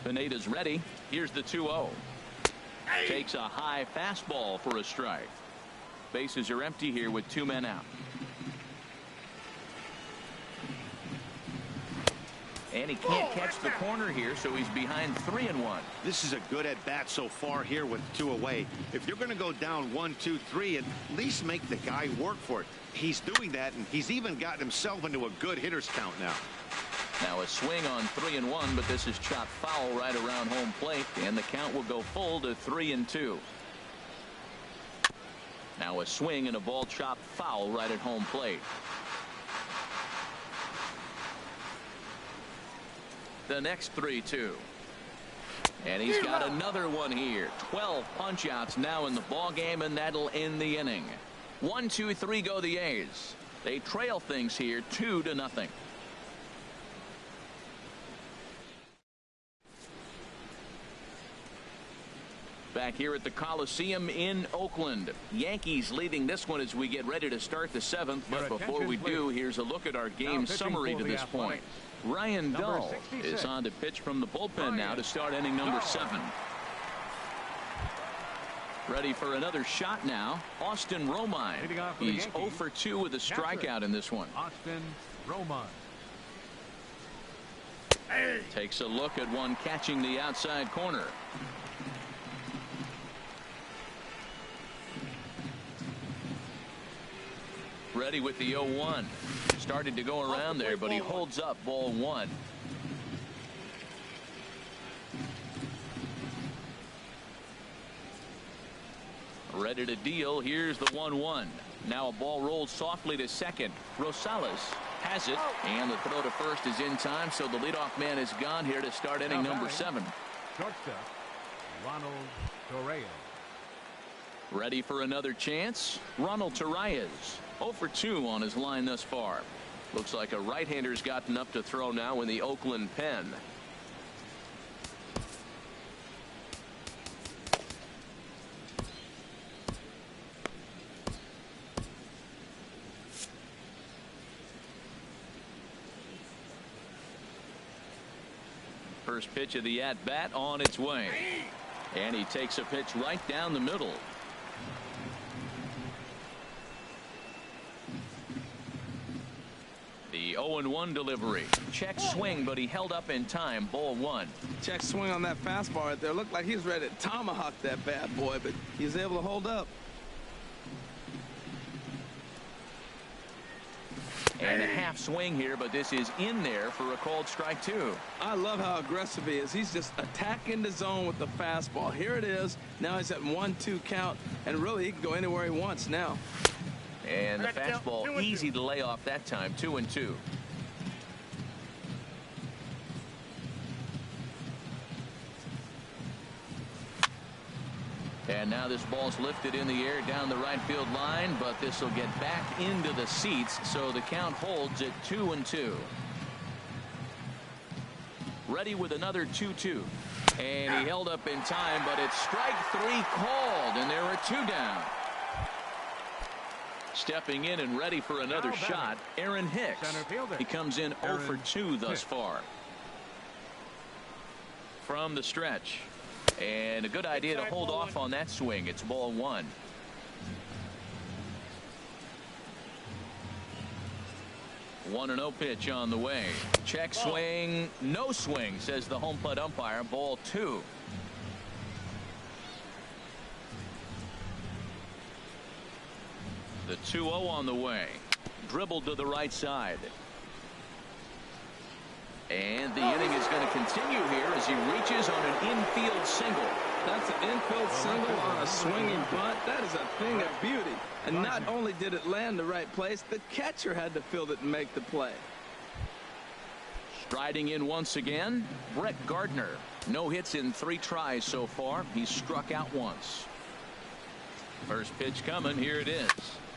Pineda's ready. Here's the 2-0. Takes a high fastball for a strike. Bases are empty here with 2 men out. And he can't catch the corner here, so he's behind 3-1. This is a good at bat so far here with 2 away. If you're going to go down 1, 2, 3, at least make the guy work for it. He's doing that, and he's even gotten himself into a good hitter's count now. Now a swing on 3-1, but this is chopped foul right around home plate, and the count will go full to 3-2. Now a swing and a ball chopped foul right at home plate. The next 3-2. And he's got another one here. 12 punch outs now in the ball game, and that'll end the inning. 1, 2, 3 go the A's. They trail things here 2-0. Back here at the Coliseum in Oakland. Yankees leading this one as we get ready to start the 7th. But before we do, here's a look at our game summary to this point. Ryan Dull is on to pitch from the bullpen now to start inning number 7. Ready for another shot now. Austin Romine. He's 0 for 2 with a strikeout in this one. Austin Romine. Takes a look at one catching the outside corner. Ready with the 0-1. Started to go around there, but he holds up. Ball 1. Ready to deal. Here's the 1-1. Now a ball rolls softly to second. Rosales has it, and the throw to first is in time, so the leadoff man is gone here to start inning number 7. Shortstop Ronald Torreyes. Ready for another chance. Ronald Torreyes 0 for 2 on his line thus far. Looks like a right-hander's gotten up to throw now in the Oakland pen. First pitch of the at-bat on its way. And he takes a pitch right down the middle. The 0-1 delivery. Check swing, but he held up in time. Ball 1. Check swing on that fastball right there. Looked like he was ready to tomahawk that bad boy, but he was able to hold up. And a half swing here, but this is in there for a called strike 2. I love how aggressive he is. He's just attacking the zone with the fastball. Here it is. Now he's at 1-2 count, and really he can go anywhere he wants now. And the fastball easy to lay off that time. 2-2. And now this ball's lifted in the air down the right field line, but this will get back into the seats, so the count holds at 2-2. Ready with another 2-2. And he held up in time, but it's strike 3 called, and there are 2 down. Stepping in and ready for another shot, Aaron Hicks. He comes in 0 for 2 thus far. From the stretch. And a good idea to hold off on that swing. It's ball 1. One 1-0 pitch on the way. Check swing. No swing, says the home plate umpire. Ball 2. The 2-0 on the way. Dribbled to the right side. And the inning is going to continue here as he reaches on an infield single. That's an infield single on a swinging bunt. That is a thing of beauty. And not only did it land the right place, the catcher had to field it and make the play. Striding in once again, Brett Gardner. No hits in 3 tries so far. He's struck out once. First pitch coming. Here it is.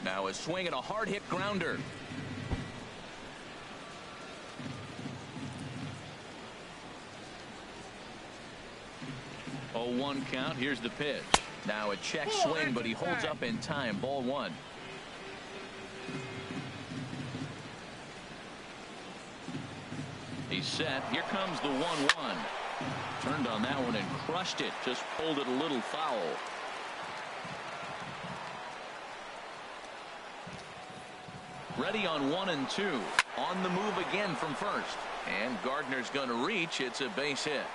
Now a swing and a hard hit grounder. 0-1 count. Here's the pitch. Now a check swing, but he holds up in time. Ball one. He's set. Here comes the 1-1. Turned on that one and crushed it. Just pulled it a little foul. Ready on 1 and 2. On the move again from first. And Gardner's going to reach. It's a base hit.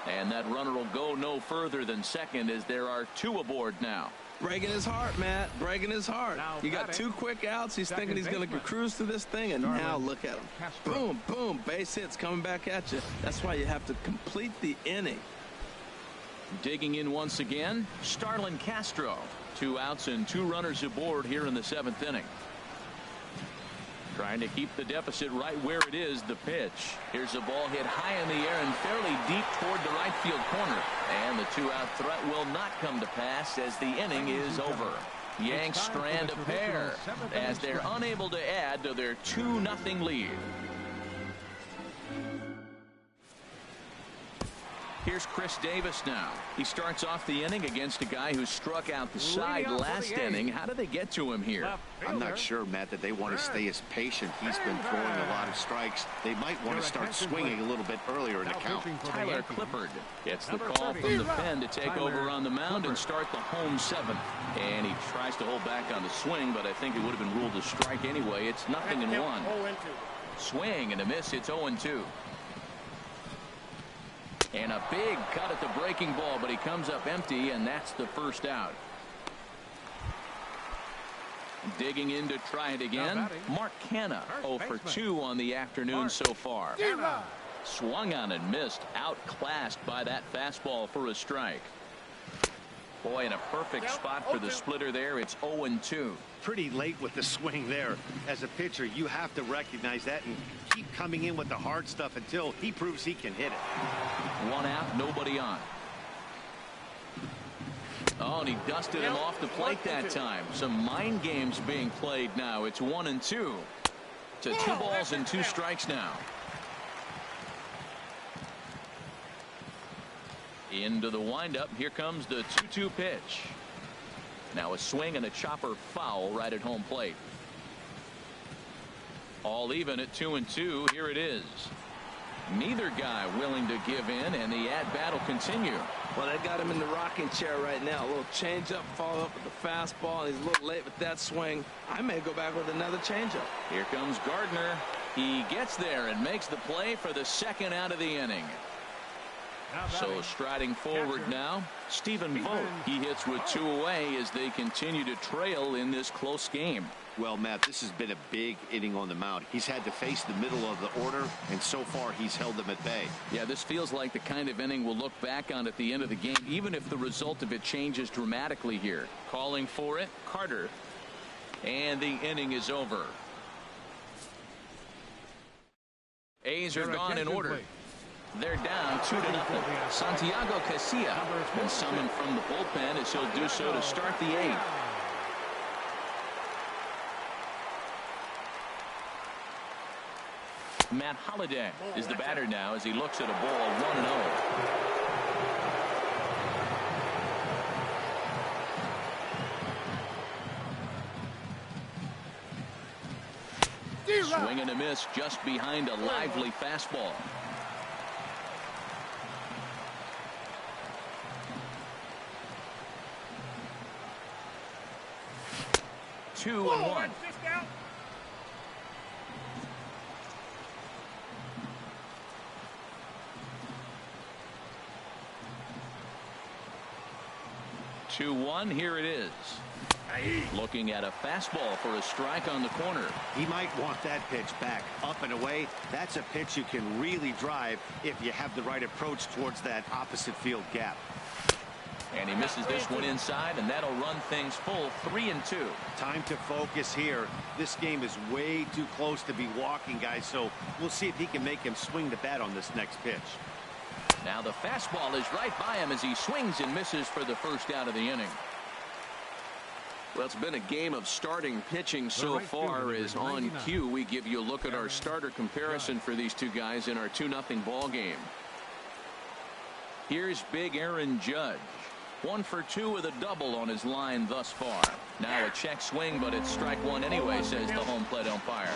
And that runner will go no further than second as there are 2 aboard now. Breaking his heart, Matt. Breaking his heart. You got 2 quick outs. He's thinking he's going to cruise through this thing, and now look at him. Boom, boom. Base hits coming back at you. That's why you have to complete the inning. Digging in once again, Starlin Castro. 2 outs and 2 runners aboard here in the 7th inning. Trying to keep the deficit right where it is. The pitch. Here's a ball hit high in the air and fairly deep toward the right field corner. And the 2-out threat will not come to pass as the inning is over. Yanks strand a pair as they're unable to add to their 2-0 lead. Here's Chris Davis now. He starts off the inning against a guy who struck out the side last inning. How do they get to him here? I'm not sure, Matt, that they want to stay as patient. He's been throwing a lot of strikes. They might want to start swinging a little bit earlier in the count. Tyler Clippard gets the call from the pen to take over on the mound and start the home 7th. And he tries to hold back on the swing, but I think it would have been ruled a strike anyway. It's 0-1. Swing and a miss. It's 0-2. And a big cut at the breaking ball, but he comes up empty, and that's the first out. Digging in to try it again. Mark Canha, 0 for 2 on the afternoon so far. Swung on and missed. Outclassed by that fastball for a strike. Boy, in a perfect spot for the splitter there. It's 0-2. Pretty late with the swing there. As a pitcher, you have to recognize that and keep coming in with the hard stuff until he proves he can hit it. 1 out, nobody on. Oh, and he dusted him off the plate that time. Some mind games being played now. It's 1-2. To 2 balls and 2 strikes now. Into the windup. Here comes the 2-2 pitch. Now a swing and a chopper foul right at home plate. All even at 2-2. Here it is. Neither guy willing to give in, and the at-bat will continue. Well, they got him in the rocking chair right now. A little change-up, follow up with the fastball. He's a little late with that swing. I may go back with another change-up. Here comes Gardner. He gets there and makes the play for the 2nd out of the inning. So striding forward now, Stephen Vogt. He hits with 2 away as they continue to trail in this close game. Well, Matt, this has been a big inning on the mound. He's had to face the middle of the order, and so far he's held them at bay. Yeah, this feels like the kind of inning we'll look back on at the end of the game, even if the result of it changes dramatically here. Calling for it, Carter. And the inning is over. A's are gone in order. They're down 2-0. Santiago Casilla has been summoned from the bullpen as he'll do so to start the 8th. Matt Holliday is the batter now as he looks at a ball 1-0. Swing and a miss just behind a lively fastball. Two and 1. Two one. Here it is. Looking at a fastball for a strike on the corner. He might want that pitch back up and away. That's a pitch you can really drive if you have the right approach towards that opposite field gap. And he misses this one inside, and that'll run things full 3-2. Time to focus here. This game is way too close to be walking, guys, so we'll see if he can make him swing the bat on this next pitch. Now the fastball is right by him as he swings and misses for the 1st out of the inning. Well, it's been a game of starting pitching so right far. fielder, As on 99. cue, we give you a look at our starter comparison for these two guys in our 2-0 ball game. Here's big Aaron Judge. 1 for 2 with a double on his line thus far. Now a check swing, but it's strike one anyway, says the home plate umpire.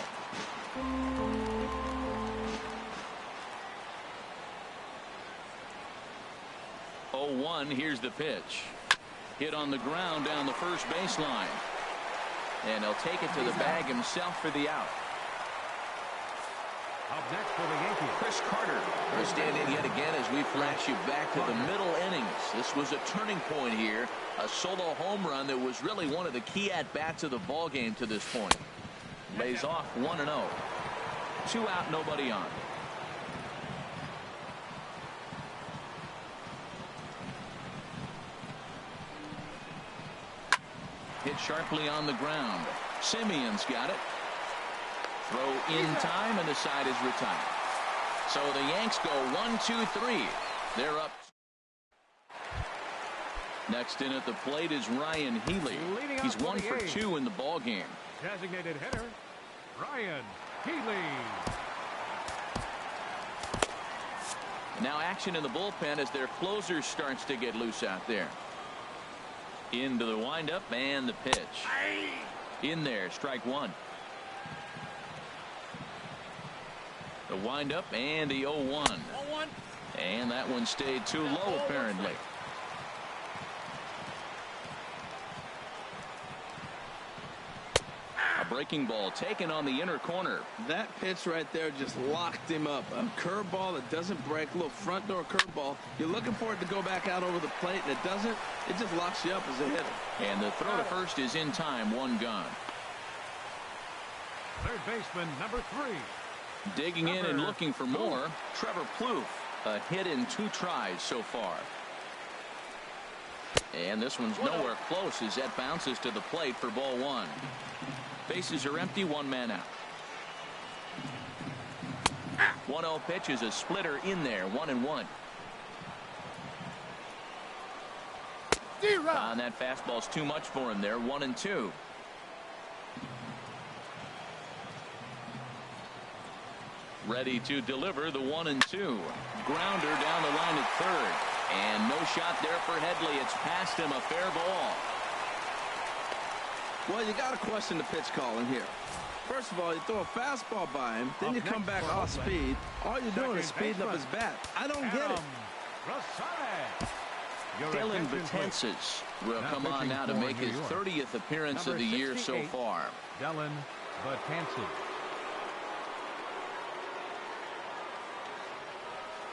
Oh, 1. Here's the pitch. Hit on the ground down the first baseline. And he'll take it to the bag himself for the out. Up next for the Yankees, Chris Carter will stand in yet again as we flash you back to the middle innings. This was a turning point here. A solo home run that was really one of the key at-bats of the ball game to this point. Lays off 1-0. 2 out, nobody on. Hit sharply on the ground. Simeon's got it. Throw in time, and the side is retired. So the Yanks go 1-2-3. They're up. Next in at the plate is Ryan Healy. He's 1 for 2 in the ball game. designated hitter, Ryan Healy. Now action in the bullpen as their closer starts to get loose out there. Into the windup and the pitch. In there, strike one. The windup and the 0-1. And that one stayed too low apparently. A breaking ball taken on the inner corner. That pitch right there just locked him up. A curveball that doesn't break, a little front door curveball. You're looking for it to go back out over the plate, and it doesn't. It just locks you up as a hitter. And the throw to first is in time, one gone. Third baseman, number 3. Digging in and looking for more, Trevor Plouffe. A hit in 2 tries so far. And this one's nowhere close as that bounces to the plate for ball 1. Bases are empty, 1 man out. 1-0 pitch is a splitter in there, 1-1. And that fastball's too much for him there, 1-2. Ready to deliver the 1-2. Grounder down the line at third. And no shot there for Headley. It's past him, a fair ball. Well, you got to question the pitch calling here. First of all, you throw a fastball by him, then you come back off speed. All you're doing is speeding up his bat. I don't get it. Dylan Betances will come on now to make his 30th appearance of the year so far. Dylan Betances.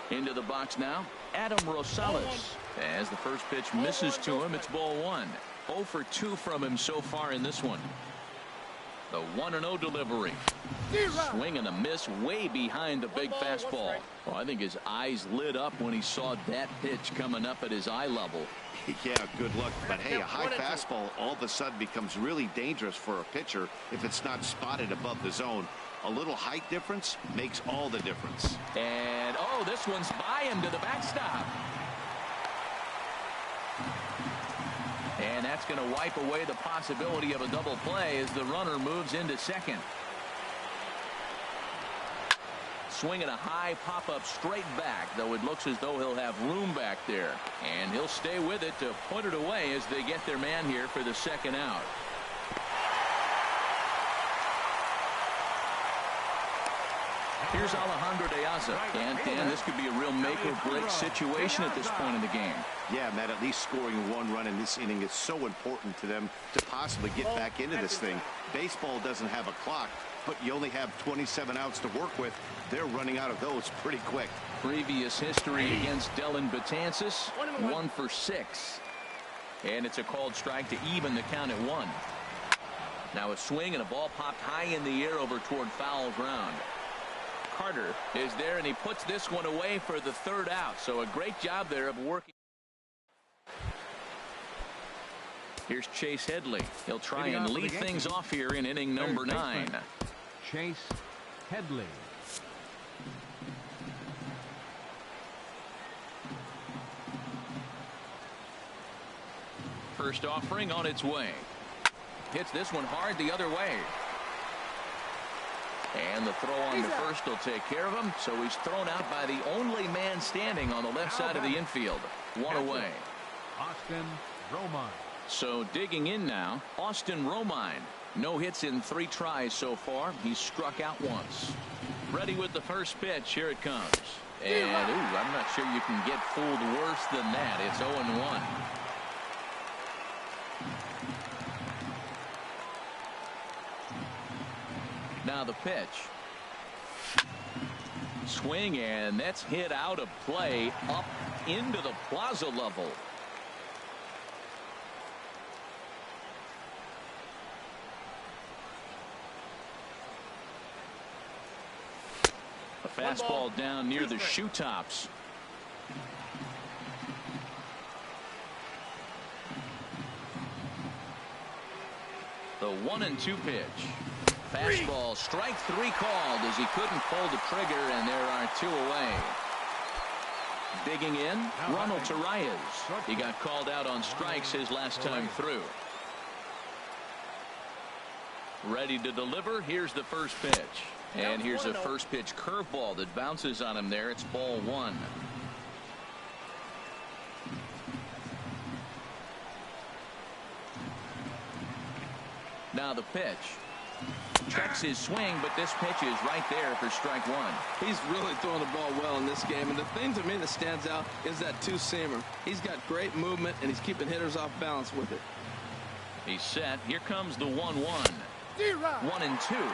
Into the box now, Adam Rosales. As the first pitch misses to him, it's ball 1. 0 for 2 from him so far in this one. The 1-0 delivery. Swing and a miss way behind the big fastball. Well, I think his eyes lit up when he saw that pitch coming up at his eye level. Yeah, good luck. But hey, a high fastball all of a sudden becomes really dangerous for a pitcher if it's not spotted above the zone. A little height difference makes all the difference. And oh, this one's by him to the backstop. And that's going to wipe away the possibility of a double play as the runner moves into second. Swinging a high pop-up straight back, though it looks as though he'll have room back there. And he'll stay with it to put it away as they get their man here for the second out. Here's Alejandro de Aza. And Dan, this could be a real make-or-break situation at this point in the game. Yeah, Matt, at least scoring 1 run in this inning is so important to them to possibly get back into this thing. Baseball doesn't have a clock, but you only have 27 outs to work with. They're running out of those pretty quick. Previous history against Dylan Betances, 1 for 6. And it's a called strike to even the count at 1. Now a swing and a ball popped high in the air over toward foul ground. Carter is there, and he puts this one away for the 3rd out. So a great job there of working. Here's Chase Headley. He'll try and lead things off here in inning number 9. Chase Headley. First offering on its way. Hits this one hard the other way. And the throw on to first will take care of him. So he's thrown out by the only man standing on the left side of the infield. One away. Austin Romine. So digging in now, Austin Romine. No hits in 3 tries so far. He's struck out once. Ready with the first pitch. Here it comes. And ooh, I'm not sure you can get fooled worse than that. It's 0-1. Now the pitch. Swing, and that's hit out of play up into the plaza level. A fastball down near the shoe tops. The 1-2 pitch. Fastball, strike 3 called as he couldn't pull the trigger, and there are 2 away. Digging in, Ronald Torreyes. He got called out on strikes his last time through. Ready to deliver. Here's the first pitch. And here's a first pitch curveball that bounces on him there. It's ball 1. Now the pitch. Checks his swing, but this pitch is right there for strike 1. He's really throwing the ball well in this game, and the thing to me that stands out is that 2-seamer. He's got great movement, and he's keeping hitters off balance with it. He's set. Here comes the 1-1. 1-2.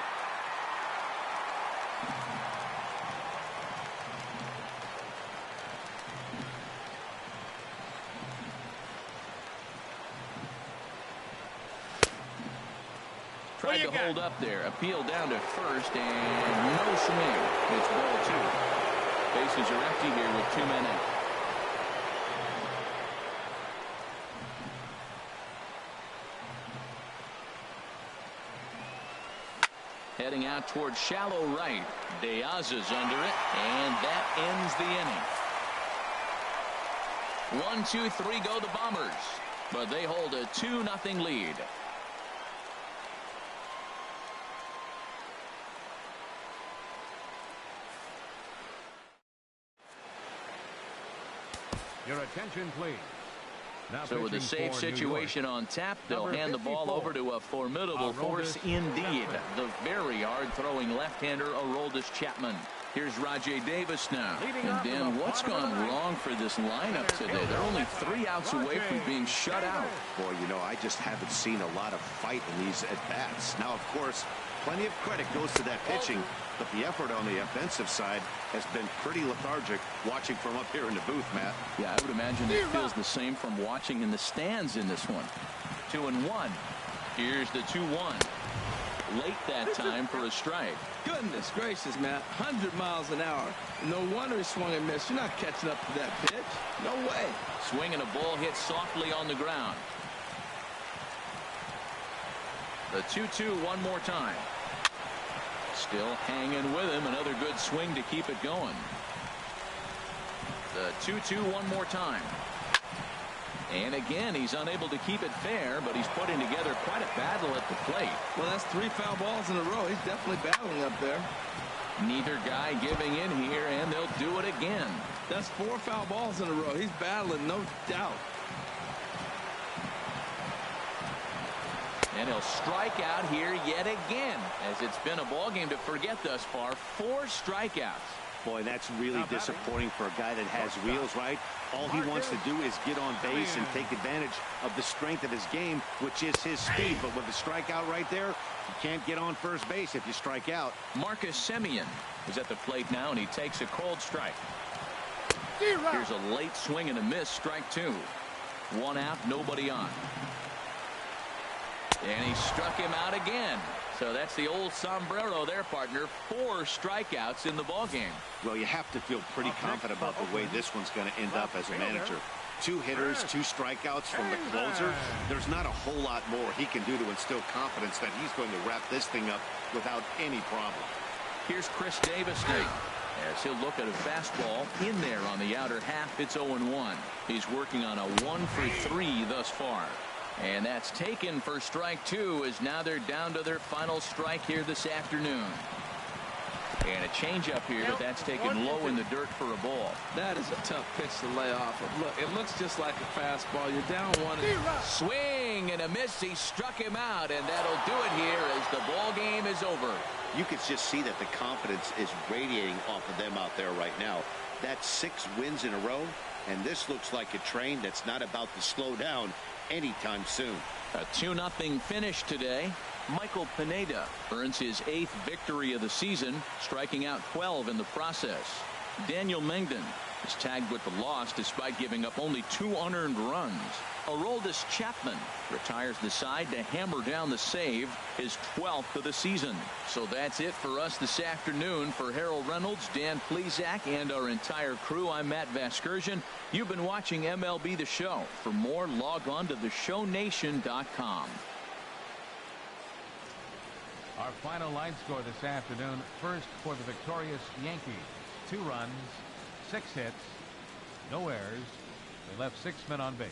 Tried to hold up there. Appeal down to first, and no swing. It's ball 2. Bases are empty here with 2 men out. Heading out towards shallow right. Diaz is under it, and that ends the inning. 1, 2, 3 go the Bombers, but they hold a 2-0 lead. Your attention, please. Now so with a safe situation on tap, they'll hand the ball over to a formidable force indeed. The very hard-throwing left-hander, Aroldis Chapman. Here's Rajay Davis now. And Dan, what's gone wrong for this lineup today? They're only 3 outs away from being shut out. Boy, you know, I just haven't seen a lot of fight in these at-bats. Now, of course, plenty of credit goes to that pitching, but the effort on the offensive side has been pretty lethargic watching from up here in the booth, Matt. Yeah, I would imagine it feels the same from watching in the stands in this one. 2-1. Here's the 2-1. Late that time for a strike. Goodness gracious, Matt. 100 miles an hour. No wonder he swung and missed. You're not catching up to that pitch. No way. Swinging a ball hit softly on the ground. The 2-2 one more time. Still hanging with him. Another good swing to keep it going. The 2-2 one more time. And again, he's unable to keep it fair, but he's putting together quite a battle at the plate. Well, that's 3 foul balls in a row. He's definitely battling up there. Neither guy giving in here, and they'll do it again. That's 4 foul balls in a row. He's battling, no doubt. And he'll strike out here yet again, as it's been a ball game to forget thus far. 4 strikeouts. Boy, that's really disappointing for a guy that has wheels, right? All he wants to do is get on base and take advantage of the strength of his game, which is his speed. But with the strikeout right there, you can't get on first base if you strike out. Marcus Semien is at the plate now, and he takes a cold strike. Here's a late swing and a miss, strike 2. 1 out, nobody on. And he struck him out again. So that's the old sombrero there, partner. 4 strikeouts in the ballgame. Well, you have to feel pretty confident about the way this one's going to end up as a manager. 2 hitters, 2 strikeouts from the closer. There's not a whole lot more he can do to instill confidence that he's going to wrap this thing up without any problem. Here's Chris Davis now, as he'll look at a fastball in there on the outer half. It's 0-1. He's working on a 1 for 3 thus far. And that's taken for strike two, as now they're down to their final strike here this afternoon. And a changeup here, but that's taken low in the dirt for a ball. That is a tough pitch to lay off of. Look, it looks just like a fastball. You're down one. Swing and a miss. He struck him out, and that'll do it here as the ball game is over. You can just see that the confidence is radiating off of them out there right now. That's 6 wins in a row, and this looks like a train that's not about to slow down anytime soon. A 2-0 finish today. Michael Pineda earns his 8th victory of the season, striking out 12 in the process. Daniel Mengden is tagged with the loss despite giving up only 2 unearned runs. Aroldis Chapman retires the side to hammer down the save, his 12th of the season. So that's it for us this afternoon. For Harold Reynolds, Dan Plesac, and our entire crew, I'm Matt Vasgersian. You've been watching MLB The Show. For more, log on to theshownation.com. Our final line score this afternoon. First for the victorious Yankees. 2 runs, 6 hits, no errors. They left 6 men on base.